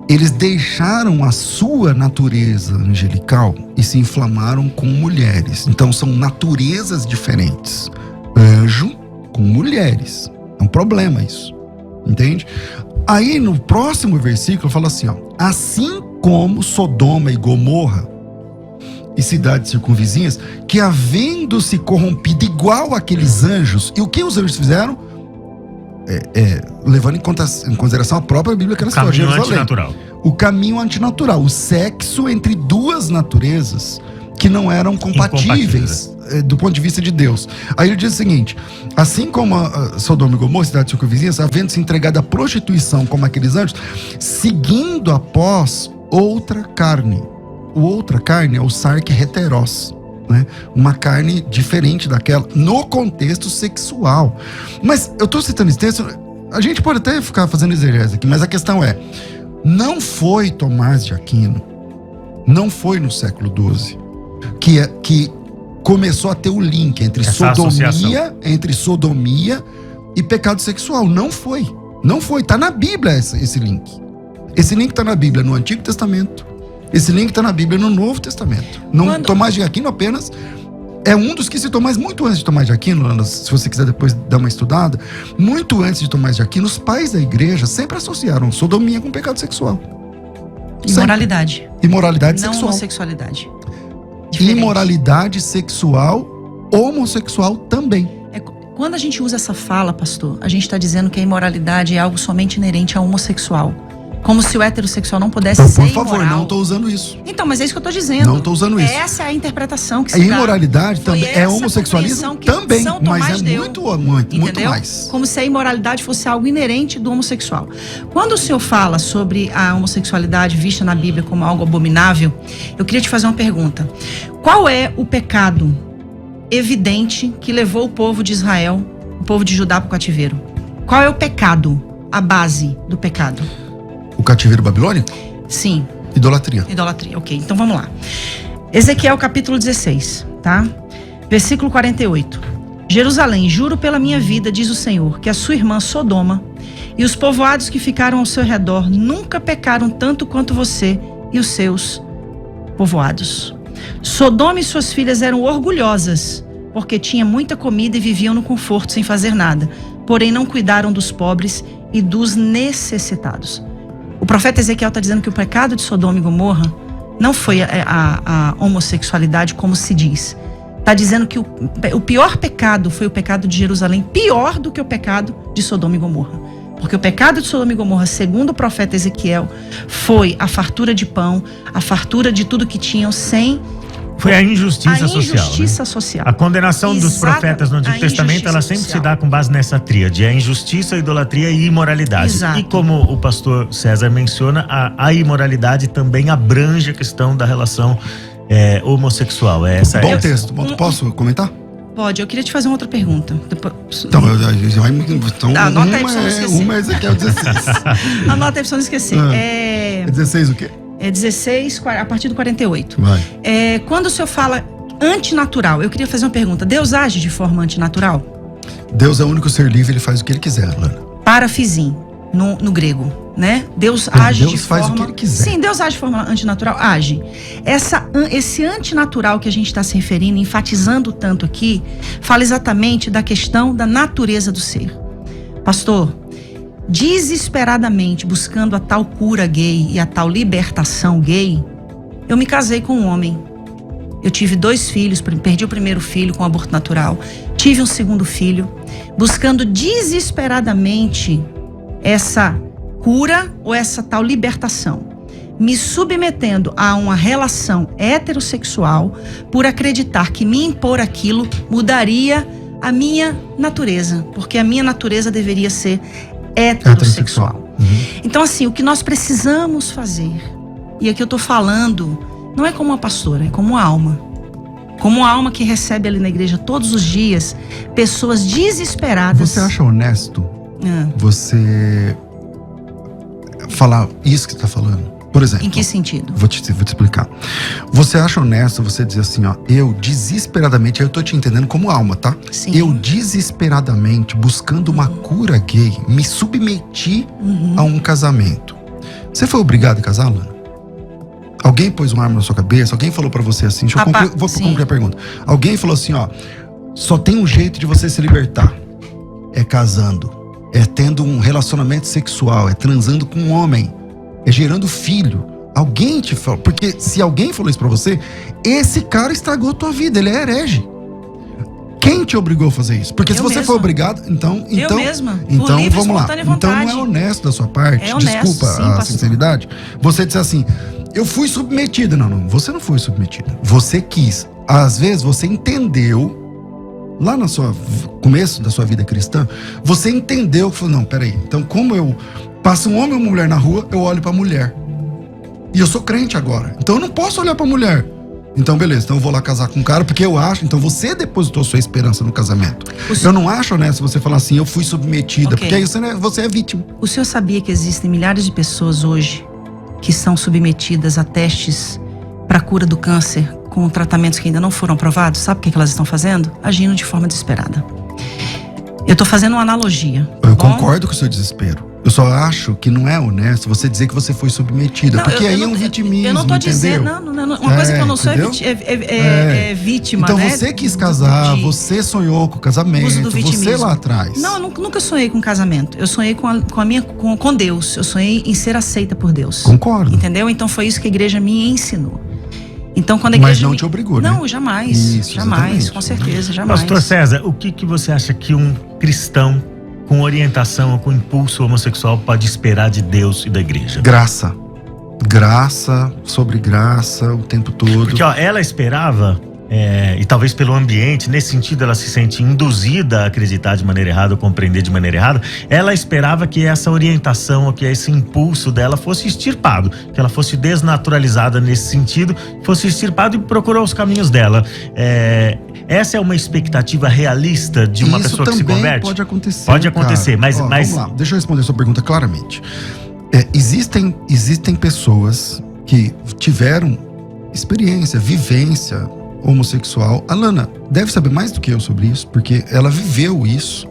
eles deixaram a sua natureza angelical e se inflamaram com mulheres. Então são naturezas diferentes. Anjo com mulheres. É um problema isso. Entende? Aí no próximo versículo fala assim, ó: assim como Sodoma e Gomorra e cidades circunvizinhas, que havendo se corrompido igual aqueles anjos. E o que os anjos fizeram? Levando em consideração a própria Bíblia que ela escolheu, caminho antinatural. o caminho antinatural, o sexo entre duas naturezas que não eram compatíveis do ponto de vista de Deus. Aí ele diz o seguinte: assim como a Sodoma e Gomorra, cidades circunvizinhas, havendo se entregado à prostituição como aqueles anjos, seguindo após outra carne. O outra carne é o sarque heteros, né? Uma carne diferente daquela, no contexto sexual. Mas eu estou citando esse texto, a gente pode até ficar fazendo exegese aqui, mas a questão é, não foi Tomás de Aquino, não foi no século XII, que começou a ter o link entre sodomia e pecado sexual. Não foi. Tá na Bíblia esse link. Esse link tá na Bíblia no Antigo Testamento. Esse link está na Bíblia no Novo Testamento. Tomás de Aquino apenas é um dos que citou, mas muito antes de Tomás de Aquino, Ana, se você quiser depois dar uma estudada, muito antes de Tomás de Aquino, os pais da igreja sempre associaram sodomia com pecado sexual. Imoralidade. Imoralidade não sexual. Homossexualidade. Diferente. Imoralidade sexual, homossexual também. Quando a gente usa essa fala, pastor, a gente está dizendo que a imoralidade é algo somente inerente ao homossexual. Como se o heterossexual não pudesse ser por favor, imoral. não estou usando isso. Então, mas é isso que eu estou dizendo. Não estou usando isso. Essa é a interpretação que se dá. A imoralidade também é homossexualismo também, mas é muito mais. Como se a imoralidade fosse algo inerente do homossexual. Quando o senhor fala sobre a homossexualidade vista na Bíblia como algo abominável, eu queria te fazer uma pergunta. Qual é o pecado evidente que levou o povo de Israel, o povo de Judá, para o cativeiro? Qual é o pecado, a base do pecado? O cativeiro babilônico? Sim. Idolatria, ok. Então vamos lá. Ezequiel capítulo 16, tá? Versículo 48. Jerusalém, juro pela minha vida, diz o Senhor, que a sua irmã Sodoma e os povoados que ficaram ao seu redor nunca pecaram tanto quanto você e os seus povoados. Sodoma e suas filhas eram orgulhosas, porque tinha muita comida e viviam no conforto sem fazer nada, porém não cuidaram dos pobres e dos necessitados. O profeta Ezequiel está dizendo que o pecado de Sodoma e Gomorra não foi a homossexualidade, como se diz. Está dizendo que o pior pecado foi o pecado de Jerusalém, pior do que o pecado de Sodoma e Gomorra. Porque o pecado de Sodoma e Gomorra, segundo o profeta Ezequiel, foi a fartura de pão, a fartura de tudo que tinham sem... Foi a injustiça social. Injustiça social. A condenação dos profetas no Antigo Testamento, ela sempre se dá com base nessa tríade: a injustiça, a idolatria e a imoralidade. Exato. E como o pastor César menciona, a imoralidade também abrange a questão da relação homossexual. Bom texto. Posso comentar? Pode. Eu queria te fazer uma outra pergunta. Então anota aí pra você não esquecer. Uma é Ezequiel 16. Anota aí pra você não esquecer. 16 o quê? 16, a partir do 48. Vai. Quando o senhor fala antinatural, eu queria fazer uma pergunta. Deus age de forma antinatural? Deus é o único ser livre, ele faz o que ele quiser, Lana. Parafizim, no grego, né? Deus age Deus de faz forma... o que ele quiser. Sim, Deus age de forma antinatural? Age. Esse antinatural que a gente está se referindo, enfatizando tanto aqui, fala exatamente da questão da natureza do ser. Pastor, desesperadamente buscando a tal cura gay e a tal libertação gay, eu me casei com um homem. Eu tive 2 filhos, perdi o primeiro filho com aborto natural, tive um segundo filho, buscando desesperadamente essa cura ou essa tal libertação, me submetendo a uma relação heterossexual por acreditar que me impor aquilo mudaria a minha natureza, porque a minha natureza deveria ser heterossexual. Então, assim, o que nós precisamos fazer, e aqui eu tô falando, não é como uma pastora, é como uma alma. Como uma alma que recebe ali na igreja todos os dias pessoas desesperadas. Você acha honesto você falar isso que você está falando? Por exemplo. Em que sentido? Vou te explicar. Você acha honesto você dizer assim, ó, eu desesperadamente, eu tô te entendendo como alma, tá? Sim. Eu desesperadamente, buscando uma cura gay, me submeti a um casamento. Você foi obrigado a casar, Lana? Alguém pôs uma arma na sua cabeça? Alguém falou pra você assim? Vou concluir a pergunta. Alguém falou assim, ó, só tem um jeito de você se libertar. É casando. É tendo um relacionamento sexual. É transando com um homem. É gerando filho. Alguém te falou. Porque se alguém falou isso pra você, esse cara estragou a tua vida. Ele é herege. Quem te obrigou a fazer isso? Porque se você foi obrigado, então mesma. Então livre, vamos lá. vontade. Então não é honesto da sua parte. É honesto, desculpa sim, a pastor. sinceridade. Você disse assim: eu fui submetida. Não, você não foi submetida. Você quis. Às vezes você entendeu lá no começo da sua vida cristã, você entendeu que falou: não, peraí. Então, como eu passo um homem ou uma mulher na rua, eu olho pra mulher. E eu sou crente agora. Então eu não posso olhar pra mulher. Então, beleza, então eu vou lá casar com um cara, porque eu acho, então você depositou sua esperança no casamento. Eu não acho honesto você falar assim, eu fui submetida, porque aí você é vítima. O senhor sabia que existem milhares de pessoas hoje que são submetidas a testes para cura do câncer com tratamentos que ainda não foram aprovados? Sabe o que elas estão fazendo? Agindo de forma desesperada. Eu estou fazendo uma analogia. Eu concordo com o seu desespero. Eu só acho que não é honesto você dizer que você foi submetida, porque aí é um vitimismo, eu não tô dizendo, uma coisa que eu não sou é vítima, então, né? você quis casar, você sonhou com o casamento, você lá atrás. Não, eu nunca sonhei com casamento. Eu sonhei com Deus. Eu sonhei em ser aceita por Deus. Concordo. Entendeu? Então foi isso que a igreja me ensinou. Então, quando a igreja Mas não te obrigou, né? Não, jamais. Isso, jamais, exatamente. com certeza, jamais. Pastor César, o que você acha que um cristão com orientação ou com impulso homossexual pode esperar de Deus e da igreja? Graça. Graça sobre graça o tempo todo. Porque ela esperava, e talvez pelo ambiente, nesse sentido ela se sente induzida a acreditar de maneira errada ou compreender de maneira errada, ela esperava que essa orientação, ou que esse impulso dela fosse extirpado, que ela fosse desnaturalizada nesse sentido, fosse extirpado, e procurou os caminhos dela. Essa é uma expectativa realista de uma pessoa que se converte? Pode acontecer. Pode acontecer, cara. mas... Vamos lá, deixa eu responder a sua pergunta claramente. Existem pessoas que tiveram experiência, vivência homossexual. A Lana deve saber mais do que eu sobre isso, porque ela viveu isso.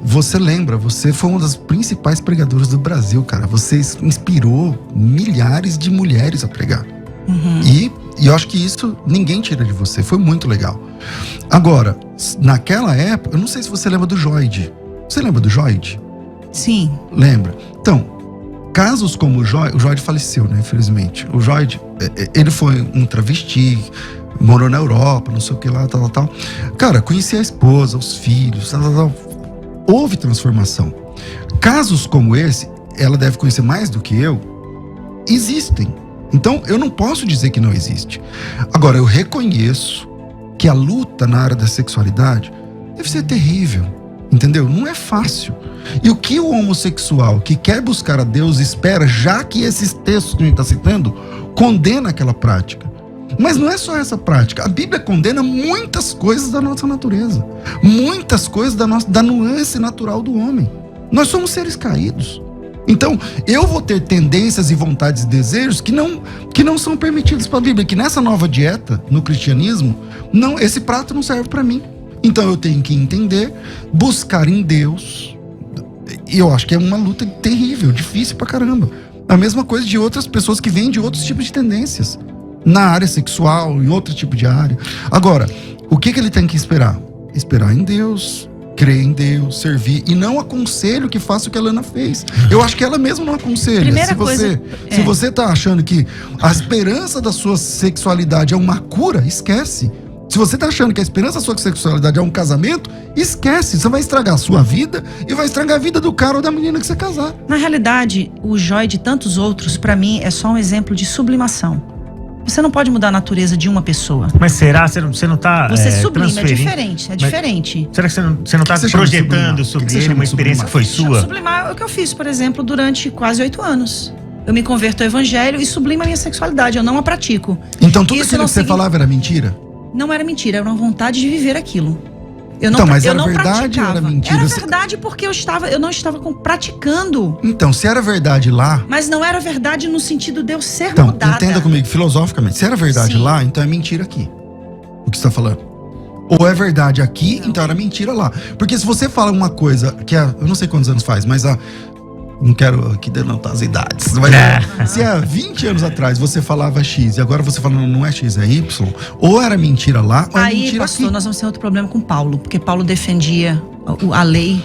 Você lembra, você foi uma das principais pregadoras do Brasil, cara. Você inspirou milhares de mulheres a pregar. Uhum. E eu acho que isso ninguém tira de você. Foi muito legal. Agora, naquela época, eu não sei se você lembra do Joide. Você lembra do Joide? Sim. Lembra? Então, casos como o Joide faleceu, né? Infelizmente. O Joide, ele foi um travesti, morou na Europa, não sei o que lá, tal. Cara, conhecia a esposa, os filhos, tal. Houve transformação. Casos como esse, ela deve conhecer mais do que eu, existem. Então, eu não posso dizer que não existe. Agora, eu reconheço que a luta na área da sexualidade deve ser terrível, entendeu? Não é fácil. E o que o homossexual que quer buscar a Deus espera, já que esses textos que a gente está citando, condena aquela prática. Mas não é só essa prática. A Bíblia condena muitas coisas da nossa natureza. Muitas coisas da nuance natural do homem. Nós somos seres caídos. Então, eu vou ter tendências e vontades e desejos que não são permitidos pela Bíblia. Que nessa nova dieta, no cristianismo, esse prato não serve para mim. Então, eu tenho que entender, buscar em Deus. E eu acho que é uma luta terrível, difícil pra caramba. A mesma coisa de outras pessoas que vêm de outros tipos de tendências. Na área sexual, em outro tipo de área. Agora, o que ele tem que esperar? Esperar em Deus, crer em Deus, servir. E não aconselho que faça o que a Lana fez. Eu acho que ela mesma não aconselha. Se você tá achando que a esperança da sua sexualidade é uma cura, esquece. Se você tá achando que a esperança da sua sexualidade é um casamento, esquece. Você vai estragar a sua vida e vai estragar a vida do cara ou da menina que você casar. Na realidade, o Jó e de tantos outros, para mim, é só um exemplo de sublimação. Você não pode mudar a natureza de uma pessoa. Mas será? Você não tá Você sublima, transferindo? é diferente. Será que você não tá projetando sobre ele uma experiência que foi sua? Sublimar é o que eu fiz, por exemplo, durante quase 8 anos. Eu me converto ao evangelho e sublimo a minha sexualidade, eu não a pratico. Então tudo aquilo que você falava era mentira? Não era mentira, era uma vontade de viver aquilo. Mas era verdade ou era mentira? Era verdade porque eu não estava praticando. Então, se era verdade lá... Mas não era verdade no sentido de eu ser então, mudada. Entenda comigo, filosoficamente. Se era verdade lá, então é mentira aqui. O que você está falando? Ou é verdade aqui, então era mentira lá. Porque se você fala uma coisa que eu não sei quantos anos faz, mas não quero aqui denotar as idades, mas se há 20 anos atrás você falava X e agora você fala não é X, é Y, ou era mentira lá, ou é Aí, mentira pastor, aqui. nós vamos ter outro problema com Paulo, porque Paulo defendia a lei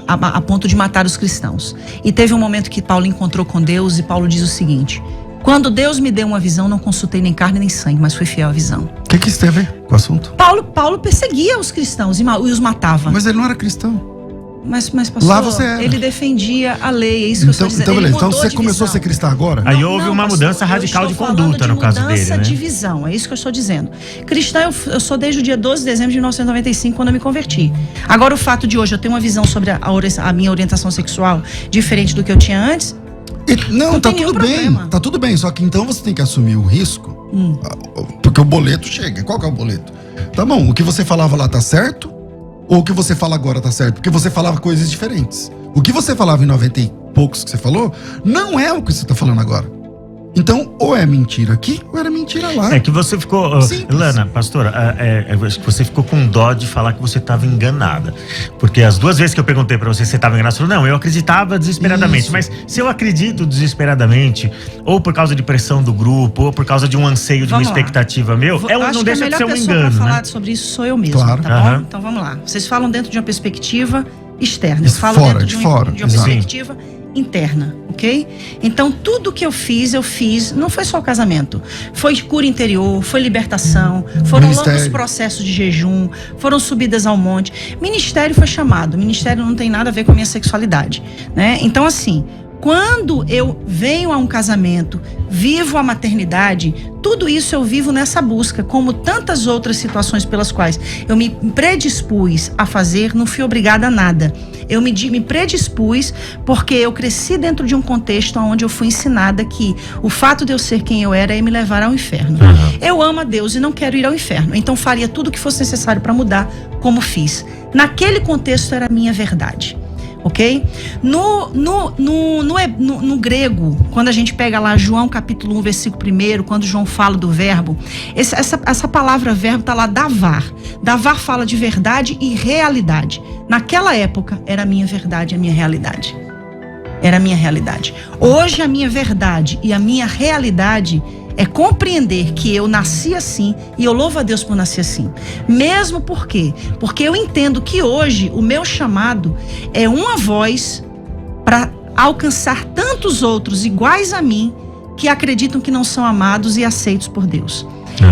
a ponto de matar os cristãos. E teve um momento que Paulo encontrou com Deus e Paulo diz o seguinte: quando Deus me deu uma visão, não consultei nem carne nem sangue, mas fui fiel à visão. O que isso tem a ver com o assunto? Paulo perseguia os cristãos e os matava. Mas ele não era cristão. Mas pastor, Lá você era. ele defendia a lei, é isso que eu estou dizendo. Então, Ele beleza. Então mudou você de começou a visão. ser cristão agora? Aí houve uma pastor, mudança radical de eu estou conduta falando no caso dele, mudança né? de visão, é isso que eu estou dizendo. Cristão, eu sou desde o dia 12 de dezembro de 1995, quando eu me converti. Agora, o fato de hoje eu ter uma visão sobre a minha orientação sexual diferente do que eu tinha antes, Não, não tá tem tudo nenhum bem. problema. Tá tudo bem. Só que então você tem que assumir o risco. Porque o boleto chega. Qual que é o boleto? Tá bom, o que você falava lá tá certo? Ou o que você fala agora tá certo? Porque você falava coisas diferentes. O que você falava em 90 e poucos que você falou, não é o que você tá falando agora. Então, ou é mentira aqui, ou era mentira lá. É que você ficou... Simples. Lana, pastora, acho que você ficou com dó de falar que você estava enganada. Porque as duas vezes que eu perguntei pra você se você estava enganada, você falou, não, eu acreditava desesperadamente. Isso. Mas se eu acredito desesperadamente, ou por causa de pressão do grupo, ou por causa de um anseio, de uma Vamos lá. expectativa meu, acho não que a deixa de melhor ser um pessoa engano, para falar né? sobre isso sou eu mesmo, Claro. tá bom? Aham. Então vamos lá. Vocês falam dentro de uma perspectiva externa. Eu Isso, falo fora, dentro de de fora, uma exato. perspectiva interna, ok? Então tudo que eu fiz, não foi só o casamento. Foi cura interior, foi libertação, foram Ministério. longos processos de jejum, foram subidas ao monte. Ministério foi chamado. Ministério não tem nada a ver com a minha sexualidade, né? Então assim, quando eu venho a um casamento, vivo a maternidade, tudo isso eu vivo nessa busca, como tantas outras situações pelas quais eu me predispus a fazer, não fui obrigada a nada. Eu me predispus porque eu cresci dentro de um contexto onde eu fui ensinada que o fato de eu ser quem eu era ia me levar ao inferno. Eu amo a Deus e não quero ir ao inferno, então faria tudo o que fosse necessário para mudar, como fiz. Naquele contexto era a minha verdade. Ok? No grego, quando a gente pega lá João capítulo 1, versículo 1, quando João fala do verbo, essa palavra verbo está lá, davar. Davar fala de verdade e realidade. Naquela época, era a minha verdade, a minha realidade. Era a minha realidade. Hoje, a minha verdade e a minha realidade é compreender que eu nasci assim e eu louvo a Deus por nascer assim. Mesmo porque eu entendo que hoje o meu chamado é uma voz para alcançar tantos outros iguais a mim que acreditam que não são amados e aceitos por Deus.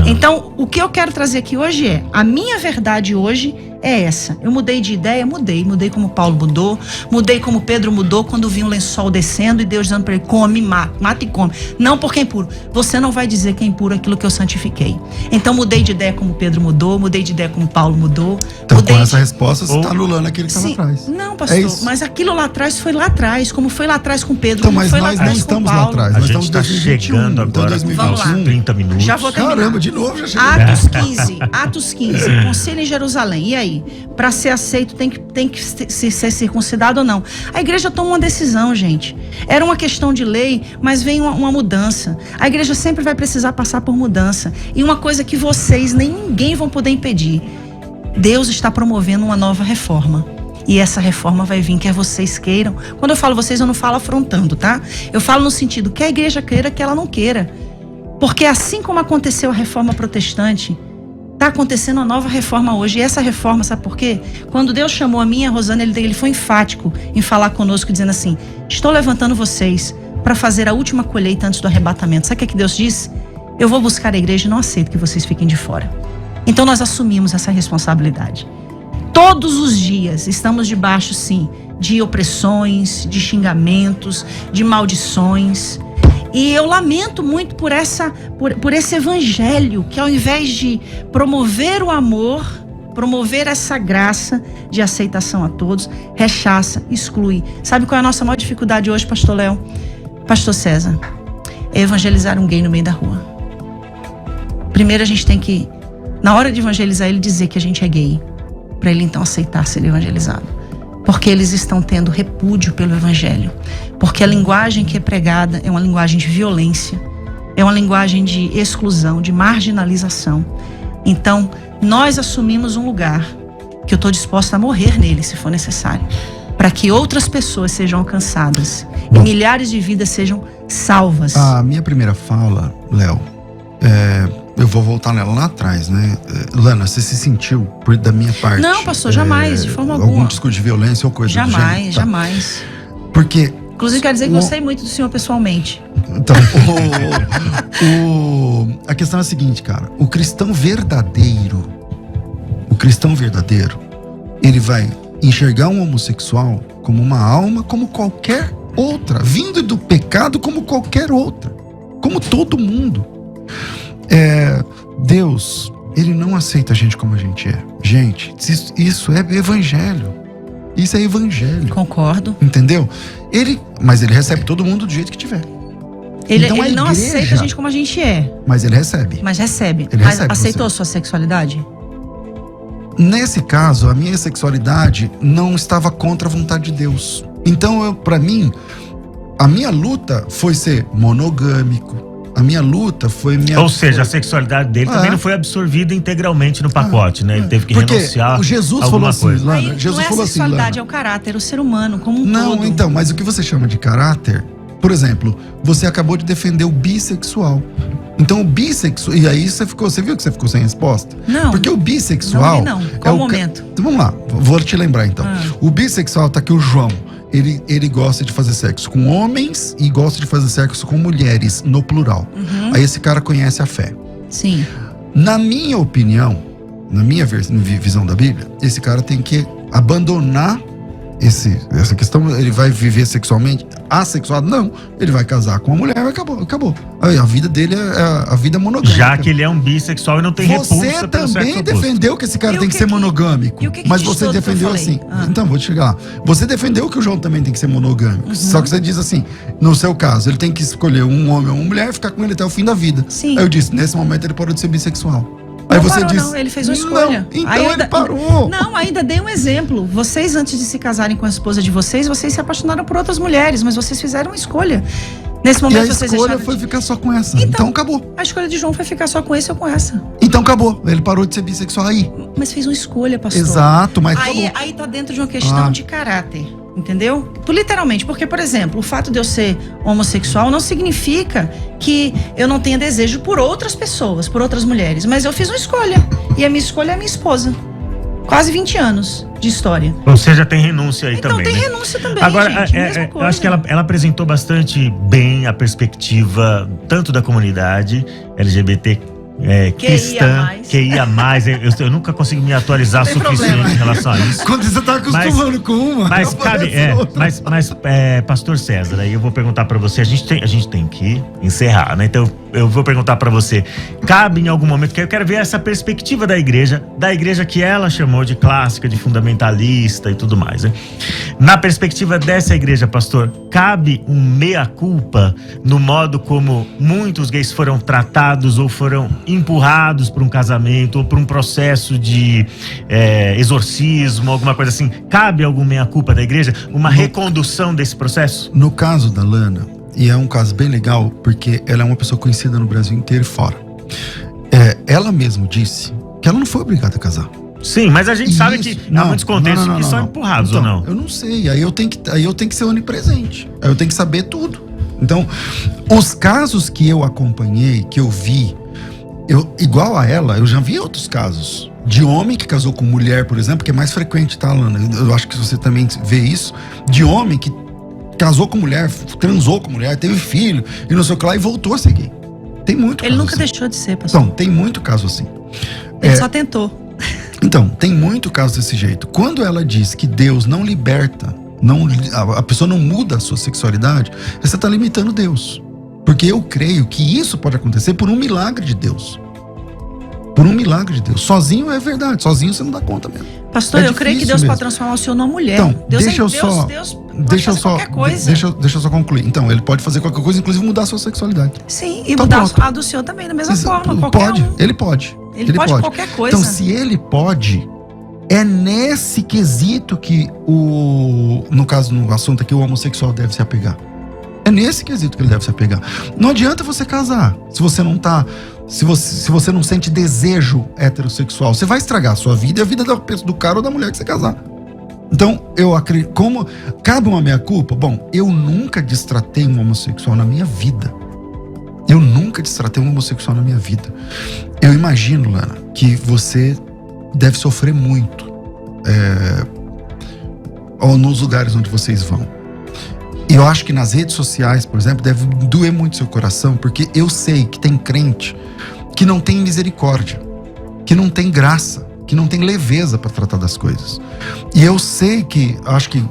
Então, o que eu quero trazer aqui hoje é, a minha verdade hoje é essa. Eu mudei de ideia, mudei como Paulo mudou, mudei como Pedro mudou quando vi um lençol descendo e Deus dizendo para ele, come, mata e come. Não porque é impuro. Você não vai dizer que é impuro aquilo que eu santifiquei. Então mudei de ideia como Pedro mudou, mudei de ideia como Paulo mudou. Então, mudei com essa resposta, você está anulando aquilo que estava Sim. atrás. Não, É pastor, isso. mas aquilo lá atrás foi lá atrás, como foi lá atrás com Pedro, Então, como mas foi lá nós não atrás com estamos lá Paulo. atrás. A Nós gente estamos está em 2021. chegando Então, agora 2021. 30 minutos. Já vou terminar. Caramba, de novo já chegou. Atos 15, conselho em Jerusalém. E aí? Para ser aceito tem que ser circuncidado ou não? A igreja toma uma decisão, gente. Era uma questão de lei, mas vem uma mudança. A igreja sempre vai precisar passar por mudança. E uma coisa que vocês nem ninguém vão poder impedir. Deus está promovendo uma nova reforma. E essa reforma vai vir, quer vocês queiram. Quando eu falo vocês, eu não falo afrontando, tá? Eu falo no sentido que a igreja queira, que ela não queira. Porque assim como aconteceu a reforma protestante, está acontecendo uma nova reforma hoje. E essa reforma, sabe por quê? Quando Deus chamou a mim e a Rosana, ele foi enfático em falar conosco, dizendo assim, estou levantando vocês para fazer a última colheita antes do arrebatamento. Sabe o que Deus disse? Eu vou buscar a igreja e não aceito que vocês fiquem de fora. Então nós assumimos essa responsabilidade. Todos os dias estamos debaixo, sim, de opressões, de xingamentos, de maldições. E eu lamento muito por esse evangelho que, ao invés de promover o amor, promover essa graça de aceitação a todos, rechaça, exclui. Sabe qual é a nossa maior dificuldade hoje, pastor Léo? Pastor César? É evangelizar um gay no meio da rua. Primeiro a gente tem que, na hora de evangelizar, ele dizer que a gente é gay, para ele então aceitar ser evangelizado. Porque eles estão tendo repúdio pelo evangelho. Porque a linguagem que é pregada é uma linguagem de violência, é uma linguagem de exclusão, de marginalização. Então, nós assumimos um lugar que eu estou disposta a morrer nele, se for necessário, para que outras pessoas sejam alcançadas e Bom. milhares de vidas sejam salvas. A minha primeira fala, Léo, eu vou voltar nela lá atrás, né? Lana, você se sentiu, da minha parte... Não, pastor, jamais, de forma algum alguma. discurso de violência ou coisa do Jamais, gênero? Tá. jamais. Porque... Inclusive, quero dizer que gostei muito do senhor pessoalmente. Então, a questão é a seguinte, cara. O cristão verdadeiro, ele vai enxergar um homossexual como uma alma, como qualquer outra, vindo do pecado como qualquer outra, como todo mundo. Deus, ele não aceita a gente como a gente é. Gente, isso é evangelho. Isso é evangelho. Concordo. Entendeu? Mas ele recebe todo mundo do jeito que tiver. Ele, Então, ele não igreja- aceita a gente como a gente é, Mas ele recebe. mas recebe. Ele Mas recebe aceitou você. sua sexualidade? Nesse caso, a minha sexualidade não estava contra a vontade de Deus. Então, pra mim, a minha luta foi ser monogâmico. A minha luta foi minha... Ou seja, a sexualidade dele também não foi absorvida integralmente no pacote, né? Ele teve que Porque renunciar o Jesus alguma falou assim, coisa. Lana, Aí, Jesus não é a falou assim, sexualidade, Lana, é o caráter, o ser humano como um não, todo. então, mas o que você chama de caráter, por exemplo, você acabou de defender o bissexual. Então o bissexual, e aí você viu que você ficou sem resposta? Não. Porque o bissexual... Não. Qual o momento? Então vamos lá, vou te lembrar então. O bissexual tá aqui, o João. Ele gosta de fazer sexo com homens e gosta de fazer sexo com mulheres, no plural. Aí esse cara conhece a fé. Sim. Na minha opinião, na minha visão da Bíblia, esse cara tem que abandonar essa questão. Ele vai viver sexualmente assexuado? Não. Ele vai casar com uma mulher e acabou. Aí a vida dele é a vida monogâmica. Já que ele é um bissexual e não tem repulsa Você pelo sexo também oposto. defendeu que esse cara E o tem que que ser que- monogâmico. e o que Mas diz você tudo que eu defendeu falei? assim. Ah. Então, vou te chegar lá. Você defendeu que o João também tem que ser monogâmico. Só que você diz assim, no seu caso, ele tem que escolher um homem ou uma mulher e ficar com ele até o fim da vida. Sim. Aí eu disse, nesse momento ele parou de ser bissexual. Aí Não você parou, disse, não, ele fez uma "Não, escolha. então Ainda- ele parou. Não, ainda dei um exemplo. Vocês, antes de se casarem com a esposa de vocês se apaixonaram por outras mulheres, mas vocês fizeram uma escolha. Nesse E momento a vocês escolha deixaram foi de... ficar só com essa. Então- Então acabou. A escolha de João foi ficar só com esse ou com essa. Então acabou. Ele parou de ser bissexual aí. Mas fez uma escolha, pastor. Exato, mas acabou. Aí tá dentro de uma questão Ah. de caráter, entendeu? Literalmente, porque, por exemplo, o fato de eu ser homossexual não significa que eu não tenha desejo por outras pessoas, por outras mulheres, mas eu fiz uma escolha, e a minha escolha é a minha esposa. Quase 20 anos de história. Ou seja, tem renúncia aí Então também, tem né? renúncia também, Agora, gente, mesma eu coisa. acho que ela apresentou bastante bem a perspectiva tanto da comunidade LGBT cristã, eu nunca consigo me atualizar o Não tem suficiente problema. em relação a isso. Quando você tá acostumando com uma, Mas aparece cabe, outra. Pastor César, aí eu vou perguntar pra você, a gente tem que encerrar, né? Então eu vou perguntar pra você, cabe em algum momento, que eu quero ver essa perspectiva da igreja que ela chamou de clássica, de fundamentalista e tudo mais, né? Na perspectiva dessa igreja, pastor, cabe um meia-culpa no modo como muitos gays foram tratados ou foram empurrados para um casamento ou para um processo de exorcismo, alguma coisa assim. Cabe algum meia-culpa da igreja? Uma recondução desse processo? No caso da Lana, e é um caso bem legal, porque ela é uma pessoa conhecida no Brasil inteiro e fora. Ela mesma disse que ela não foi obrigada a casar. Sim, mas a gente sabe Isso, que há muitos contextos que são empurrados, então, ou não? Eu não sei, aí eu tenho que ser onipresente. Aí eu tenho que saber tudo. Então, os casos que eu acompanhei, que eu vi, igual a ela, eu já vi outros casos. De homem que casou com mulher, por exemplo, que é mais frequente, tá, Lana? Eu acho que você também vê isso. De homem que casou com mulher, transou com mulher, teve filho, e não sei o que lá, e voltou a ser gay. Tem muito Ele caso nunca assim. deixou de ser, pastor. Então, tem muito caso assim. Ele só tentou. Então, tem muito caso desse jeito. Quando ela diz que Deus não liberta, a pessoa não muda a sua sexualidade, você está limitando Deus. Porque eu creio que isso pode acontecer por um milagre de Deus. Por um milagre de Deus. Sozinho é verdade, sozinho você não dá conta mesmo. Pastor, É eu creio que difícil Deus mesmo. pode transformar o senhor numa mulher. Então, Deus deixa eu Deus pode Deixa eu fazer só, qualquer coisa. deixa eu só concluir. Então, ele pode fazer qualquer coisa, inclusive mudar a sua sexualidade. Sim, e Então, mudar pronto. a do senhor também, da mesma Exato. forma. Qualquer Pode, um. ele pode. Ele pode qualquer coisa. Então, se ele pode, é nesse quesito que no caso, no assunto aqui, o homossexual deve se apegar. É nesse quesito que ele deve se apegar. Não adianta você casar se você não tá. Se você não sente desejo heterossexual. Você vai estragar a sua vida e a vida do cara ou da mulher que você casar. Então, eu acredito, como cabe uma meia-culpa? Bom, eu nunca destratei um homossexual na minha vida. Eu nunca destratei um homossexual na minha vida. Eu imagino, Lana, que você deve sofrer muito nos lugares onde vocês vão. E eu acho que nas redes sociais, por exemplo, deve doer muito seu coração, porque eu sei que tem crente que não tem misericórdia, que não tem graça, que não tem leveza para tratar das coisas. E eu sei que, acho que,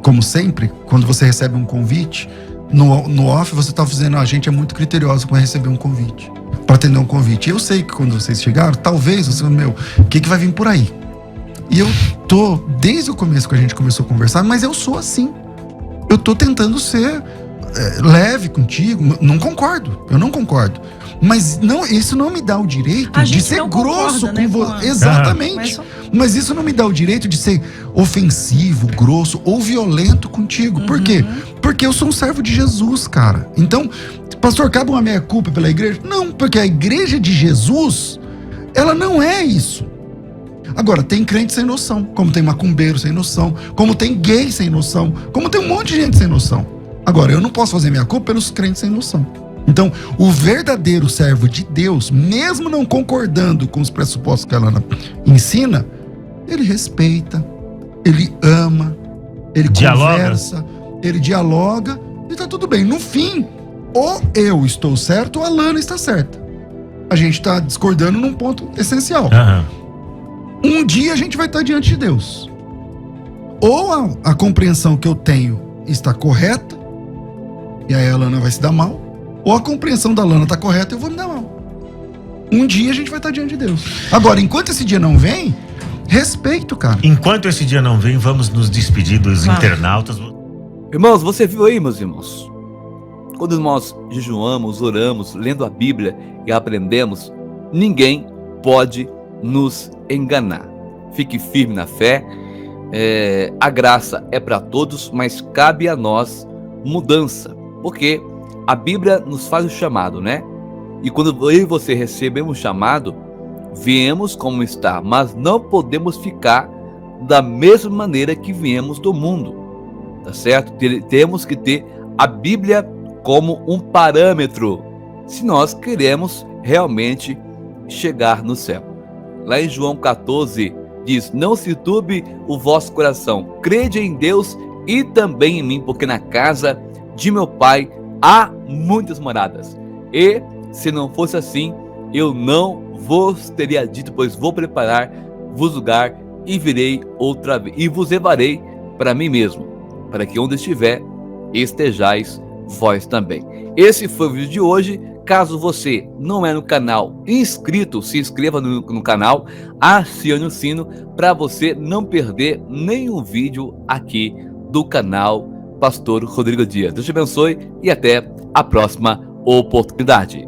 como sempre, quando você recebe um convite, no off você tá dizendo, a gente é muito criterioso para receber um convite, para atender um convite. E eu sei que quando vocês chegaram, talvez você, o que vai vir por aí? E eu tô, desde o começo que a gente começou a conversar, mas eu sou assim. Eu tô tentando ser leve contigo. Eu não concordo. Mas isso não me dá o direito de ser grosso com você. Exatamente. Mas isso não me dá o direito de ser ofensivo, grosso ou violento contigo. Por quê? Porque eu sou um servo de Jesus, cara. Então, pastor, cabe uma meia-culpa pela igreja? Não, porque a igreja de Jesus, ela não é isso. Agora, tem crente sem noção, como tem macumbeiro sem noção, como tem gay sem noção, como tem um monte de gente sem noção. Agora, eu não posso fazer minha culpa pelos crentes sem noção. Então, o verdadeiro servo de Deus, mesmo não concordando com os pressupostos que ela ensina, ele respeita, ele ama, ele conversa, ele dialoga e tá tudo bem. No fim, ou eu estou certo ou a Lana está certa. A gente está discordando num ponto essencial. Um dia a gente vai estar diante de Deus. Ou a compreensão que eu tenho está correta, e aí a Lana vai se dar mal, ou a compreensão da Lana está correta e eu vou me dar mal. Um dia a gente vai estar diante de Deus. Agora, enquanto esse dia não vem, respeito, cara. Enquanto esse dia não vem, vamos nos despedir dos internautas. Irmãos, você viu aí, meus irmãos? Quando nós jejuamos, oramos, lendo a Bíblia e aprendemos, ninguém pode nos enganar. Fique firme na fé. A graça é para todos, mas cabe a nós mudança, porque a Bíblia nos faz o chamado, né? E quando eu e você recebemos o chamado, viemos como está, mas não podemos ficar da mesma maneira que viemos do mundo, tá certo? Temos que ter a Bíblia como um parâmetro, se nós queremos realmente chegar no céu. Lá em João 14 diz: não se turbe o vosso coração, crede em Deus e também em mim, porque na casa de meu Pai há muitas moradas. E se não fosse assim, eu não vos teria dito, pois vou preparar-vos lugar e virei outra vez, e vos levarei para mim mesmo, para que onde estiver, estejais vós também. Esse foi o vídeo de hoje. Caso você não é no canal inscrito, se inscreva no canal, acione o sino para você não perder nenhum vídeo aqui do canal Pastor Rodrigo Dias. Deus te abençoe e até a próxima oportunidade.